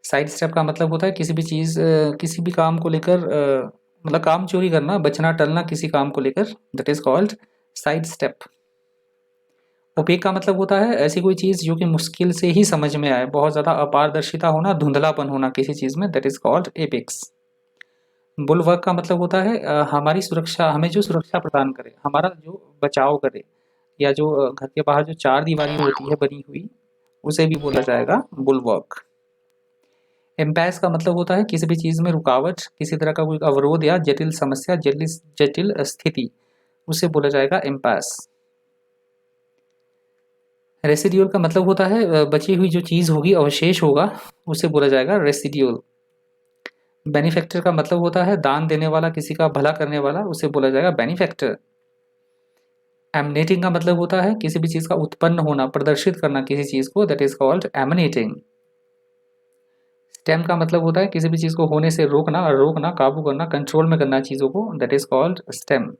साइड स्टेप का मतलब होता है किसी भी चीज़, किसी भी काम को लेकर, मतलब काम चोरी करना, बचना, टलना किसी काम को लेकर, that is called side step. Opaque का मतलब होता है ऐसी कोई चीज़ जो कि मुश्किल से ही समझ में आए, बहुत ज़्यादा अपारदर्शिता होना, धुंधलापन होना किसी चीज़ में, that is called apex. Bulwark का मतलब होता है हमारी सुरक्षा, हमें जो सुरक्षा प्रदान करे, हमारा जो बचाव करे, या जो घर के बाहर जो चार दीवारी होती है बनी हुई, उसे भी बोला जाएगा बुलवर्क। एम्पायर्स का मतलब होता है किसी भी चीज़ में रुकावट, किसी तरह का कोई अवरोध या जटिल समस्या, जटिल जटिल स्थिति, उसे बोला जाएगा एम्पायर्स। रेसिड्यूल का मतलब होता है बची हुई जो चीज़ होगी, अवशेष होगा, उसे बोला जाएगा रेसिड्यूल। बेनिफैक्टर का मतलब होता है दान देने वाला, किसी का भला करने वाला, उसे बोला जाएगा बेनिफैक्टर। एमनेटिंग का मतलब होता है किसी भी चीज़ का उत्पन्न होना, प्रदर्शित करना किसी चीज़ को, दैट इज कॉल्ड एमनेटिंग। स्टेम का मतलब होता है किसी भी चीज़ को होने से रोकना, काबू करना, कंट्रोल में करना चीज़ों को, that is called stem.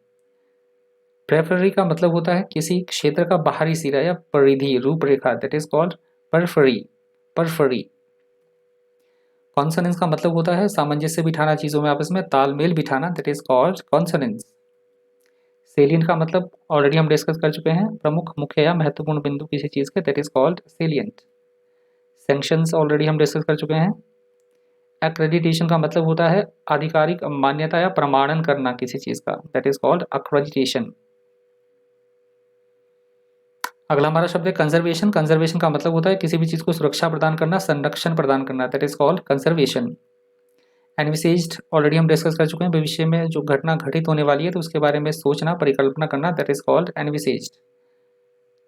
Periphery का मतलब होता है किसी क्षेत्र का बाहरी सिरा या परिधि, रूपरेखा, that is called periphery. Periphery. Consonance का मतलब होता है सामंजस्य बिठाना चीज़ों में, आपस में तालमेल बिठाना, that is called consonance. Salient का मतलब ऑलरेडी हम डिस्कस कर चुके हैं, प्रमुख, मुख्य या महत्वपूर्ण बिंदु किसी चीज़ के, that is called salient. Sanctions already हम डिस्कस कर चुके हैं। एक्रेडिटेशन का मतलब होता है आधिकारिक मान्यता या प्रमाणन करना किसी चीज़ का, दैट इज कॉल्ड एक्रेडिटेशन। अगला हमारा शब्द है कंजर्वेशन। कंजर्वेशन का मतलब होता है किसी भी चीज़ को सुरक्षा प्रदान करना, संरक्षण प्रदान करना, that is called conservation. Envisaged already हम डिस्कस कर चुके हैं, भविष्य में जो घटना घटित होने वाली है तो उसके बारे में सोचना, परिकल्पना करना, दैट इज कॉल्ड एनविसेज्ड।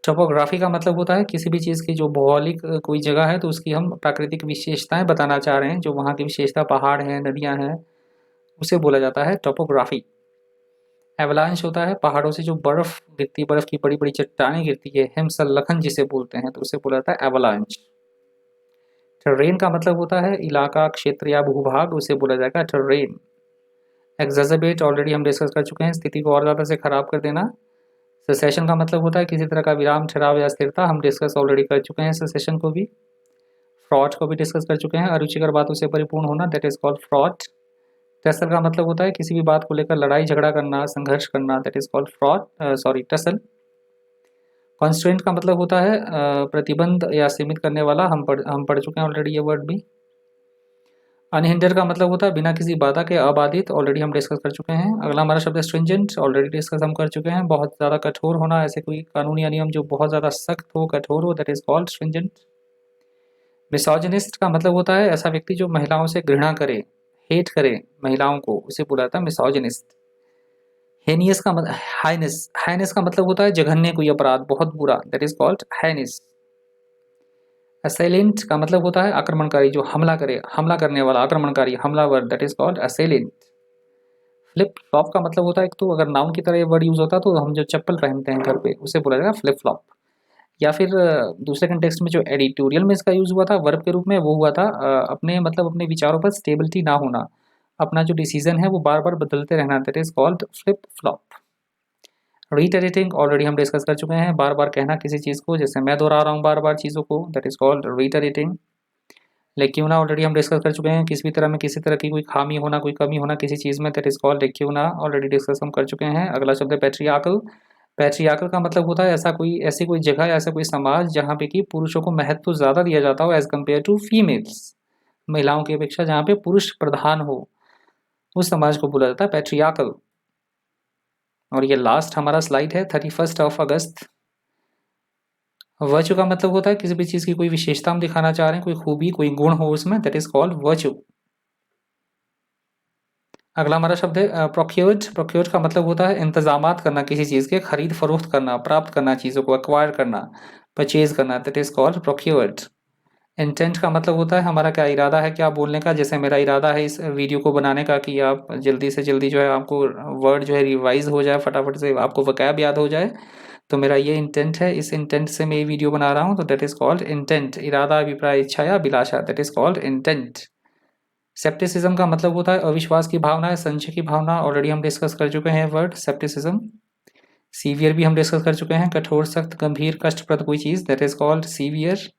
टोपोग्राफी का मतलब होता है किसी भी चीज़ की जो भौगोलिक कोई जगह है तो उसकी हम प्राकृतिक विशेषताएं बताना चाह रहे हैं, जो वहाँ की विशेषता, पहाड़ हैं, नदियाँ हैं, उसे बोला जाता है टोपोग्राफी। एवलांच होता है पहाड़ों से जो बर्फ गिरती, बर्फ की बड़ी बड़ी चट्टानें गिरती है, हिमस्खलन जिसे बोलते हैं, तो उसे बोला जाता है एवलांच। टर्रेन का मतलब होता है इलाका, क्षेत्र या भूभाग, उसे बोला जाएगा टर्रेन। एग्जैजर्बेट ऑलरेडी हम डिस्कस कर चुके हैं, स्थिति को और ज़्यादा से खराब कर देना। सेसेशन का मतलब होता है किसी तरह का विराम, ठहराव या स्थिरता, हम डिस्कस ऑलरेडी कर चुके हैं सेसेशन को भी। फ्रॉड को भी डिस्कस कर चुके हैं, अरुचिकर बातों से परिपूर्ण होना, that is called fraud. Tussle का मतलब होता है किसी भी बात को लेकर लड़ाई झगड़ा करना, संघर्ष करना, that is called tussle. Constraint का मतलब होता है प्रतिबंध या सीमित करने वाला, हम पढ़ चुके हैं ऑलरेडी ये वर्ड भी। अनहिंडर्ड का मतलब होता है बिना किसी बाधा के, अबाधित, ऑलरेडी हम डिस्कस कर चुके हैं। अगला हमारा शब्द है स्ट्रिंजेंट, ऑलरेडी डिस्कस हम कर चुके हैं। बहुत ज़्यादा कठोर होना, ऐसे कोई कानून या नियम जो बहुत ज़्यादा सख्त हो, कठोर हो, that is called stringent. Misogynist का मतलब होता है ऐसा व्यक्ति जो महिलाओं से घृणा करे, हेट करे महिलाओं को, उसे बोला जाता है मिसोजिनिस्ट। हेनियस का मतलब हाइनेस, हाइनेस का मतलब होता है जघन्य कोई अपराध, बहुत बुरा, that is called heinous. Assailant का मतलब होता है आक्रमणकारी, जो हमला करे, हमला करने वाला, आक्रमणकारी, हमलावर, that is called असेलेंट। Flip flop का मतलब होता है, एक तो अगर नाउन की तरह ये वर्ड यूज होता तो हम जो चप्पल पहनते हैं घर पे उसे बोला जाएगा फ्लिप फ्लॉप। या फिर दूसरे कंटेक्स्ट में जो एडिटोरियल में इसका यूज हुआ था वर्ब के रूप में, वो हुआ था अपने मतलब अपने विचारों पर स्टेबिलिटी ना होना, अपना जो डिसीजन है वो बार बार बदलते रहना, that is called flip flop. Reiterating already हम डिस्कस कर चुके हैं, बार बार कहना किसी चीज़ को, जैसे मैं दोहरा रहा हूँ बार बार चीज़ों को, that is called reiterating. Lacuna already हम डिस्कस कर चुके हैं, किसी भी तरह में किसी तरह की कोई खामी होना, कोई कमी होना किसी चीज़ में, that is called lacuna, already discuss हम कर चुके हैं। अगला शब्द है पैट्रियार्कल। पैट्रियार्कल का मतलब होता है ऐसा कोई, ऐसी कोई जगह या ऐसा कोई समाज जहाँ पे कि पुरुषों को महत्व ज़्यादा दिया जाता हो एज कम्पेयर टू फीमेल्स, महिलाओं की अपेक्षा जहाँ पे पुरुष प्रधान हो, उस समाज को बोला जाता है पैट्रियार्कल। और ये लास्ट हमारा स्लाइड है 31 अगस्त। वर्चू का मतलब होता है किसी भी चीज़ की कोई विशेषता हम दिखाना चाह रहे हैं, कोई खूबी, कोई गुण हो उसमें, दैट इज कॉल्ड वर्चू। अगला हमारा शब्द है प्रोक्योर्ड। प्रोक्योर्ड का मतलब होता है इंतजामात करना किसी चीज़ के, खरीद फरोख्त करना, प्राप्त करना, चीज़ों को एक्वायर करना, परचेज करना, that is called procured. Intent का मतलब होता है हमारा क्या इरादा है, क्या बोलने का, जैसे मेरा इरादा है इस वीडियो को बनाने का कि आप जल्दी से जल्दी जो है आपको वर्ड जो है रिवाइज हो जाए, फटाफट से आपको वकैब याद हो जाए, तो मेरा ये इंटेंट है, इस इंटेंट से मैं ये वीडियो बना रहा हूँ, तो दैट इज कॉल्ड इंटेंट। इरादा, अभिप्राय, इच्छा या अभिलाषा, दैट इज कॉल्ड इंटेंट। सेप्टिसिज्म का मतलब होता है अविश्वास की भावना, संशय की भावना, ऑलरेडी हम डिस्कस कर चुके हैं वर्ड सेप्टिसिज्म। सीवियर भी हम डिस्कस कर चुके हैं, कठोर, सख्त, गंभीर, कष्टप्रद कोई चीज़, that is called severe.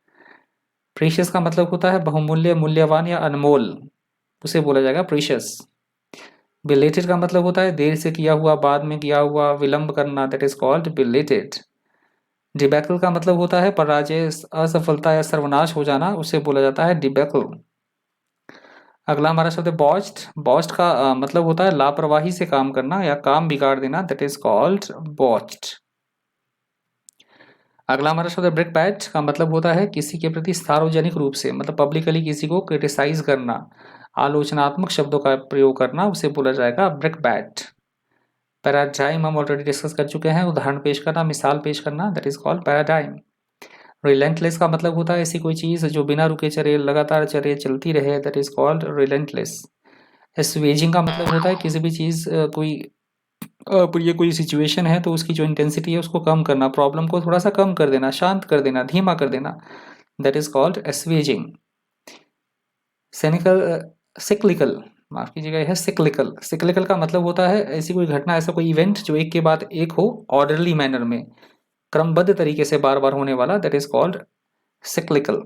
Precious का मतलब होता है बहुमूल्य, मूल्यवान या अनमोल, उसे बोला जाएगा प्रीशियस। बिलेटेड का मतलब होता है देर से किया हुआ, बाद में किया हुआ, विलंब करना, that is called belated. Debacle का मतलब होता है पराजय, असफलता या सर्वनाश हो जाना, उसे बोला जाता है डिबैकल। अगला हमारा शब्द है बॉच्ड। बॉच्ड का मतलब होता है लापरवाही से काम करना या काम बिगाड़ देना, दैट इज कॉल्ड बॉच्ड। अगला हमारा शब्द है ब्रिकबैट का मतलब होता है किसी के प्रति सार्वजनिक रूप से, मतलब पब्लिकली किसी को क्रिटिसाइज करना, आलोचनात्मक शब्दों का प्रयोग करना, उसे बोला जाएगा ब्रिकबैट। पैराडाइम हम ऑलरेडी डिस्कस कर चुके हैं, उदाहरण पेश करना, मिसाल पेश करना, that is called paradigm. Relentless का मतलब होता है ऐसी कोई चीज़ जो बिना रुके चले, लगातार चले, चलती रहे, दैट इज कॉल्ड रिलेंटलेस। एस्वेजिंग का मतलब होता है किसी भी चीज़ कोई ये कोई सिचुएशन है तो उसकी जो इंटेंसिटी है उसको कम करना, प्रॉब्लम को थोड़ा सा कम कर देना, शांत कर देना, धीमा कर देना, that is called assuaging. Cynical cyclical, माफ कीजिएगा, है सिक्लिकल। सिक्लिकल का मतलब होता है ऐसी कोई घटना, ऐसा कोई इवेंट जो एक के बाद एक हो, ऑर्डरली मैनर में, क्रमबद्ध तरीके से बार बार होने वाला, that is called cyclical.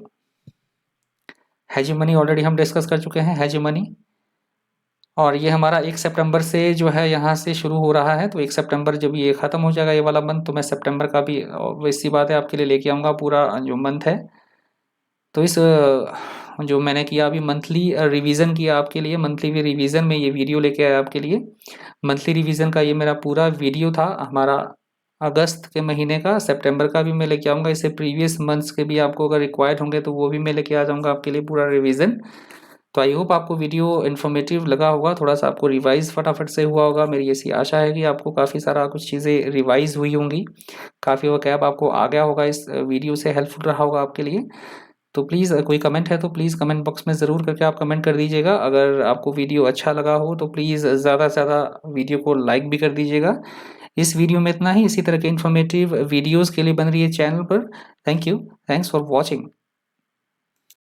Hegemony already हम डिस्कस कर चुके हैं, हेजीमनी। और ये हमारा 1 सितंबर से जो है यहाँ से शुरू हो रहा है, तो 1 सितंबर जब ये ख़त्म हो जाएगा ये वाला मंथ, तो मैं सितंबर का भी वैसी बात है आपके लिए लेके आऊँगा पूरा जो मंथ है। तो इस जो मैंने किया अभी मंथली रिवीजन किया आपके लिए, मंथली रिवीजन में ये वीडियो लेके आया आपके लिए। मंथली रिवीजन का ये मेरा पूरा वीडियो था हमारा अगस्त के महीने का, सितंबर का भी मैं लेके आऊँगा, इससे प्रीवियस मंथ्स के भी आपको अगर रिक्वायर्ड होंगे तो वो भी मैं लेके आ जाऊँगा आपके लिए पूरा रिवीजन। तो आई होप आपको वीडियो इन्फॉर्मेटिव लगा होगा, थोड़ा सा आपको रिवाइज फटाफट से हुआ होगा। मेरी ऐसी आशा है कि आपको काफ़ी सारा कुछ चीज़ें रिवाइज हुई होंगी, काफ़ी वकैब आपको आ गया होगा, इस वीडियो से हेल्पफुल रहा होगा आपके लिए। तो प्लीज़ कोई कमेंट है तो प्लीज़ कमेंट बॉक्स में ज़रूर करके आप कमेंट कर दीजिएगा। अगर आपको वीडियो अच्छा लगा हो तो प्लीज़ ज़्यादा से ज़्यादा वीडियो को लाइक भी कर दीजिएगा। इस वीडियो में इतना ही, इसी तरह के इन्फॉर्मेटिव वीडियोज़ के लिए बन रही है चैनल पर। Thank you, thanks for watching.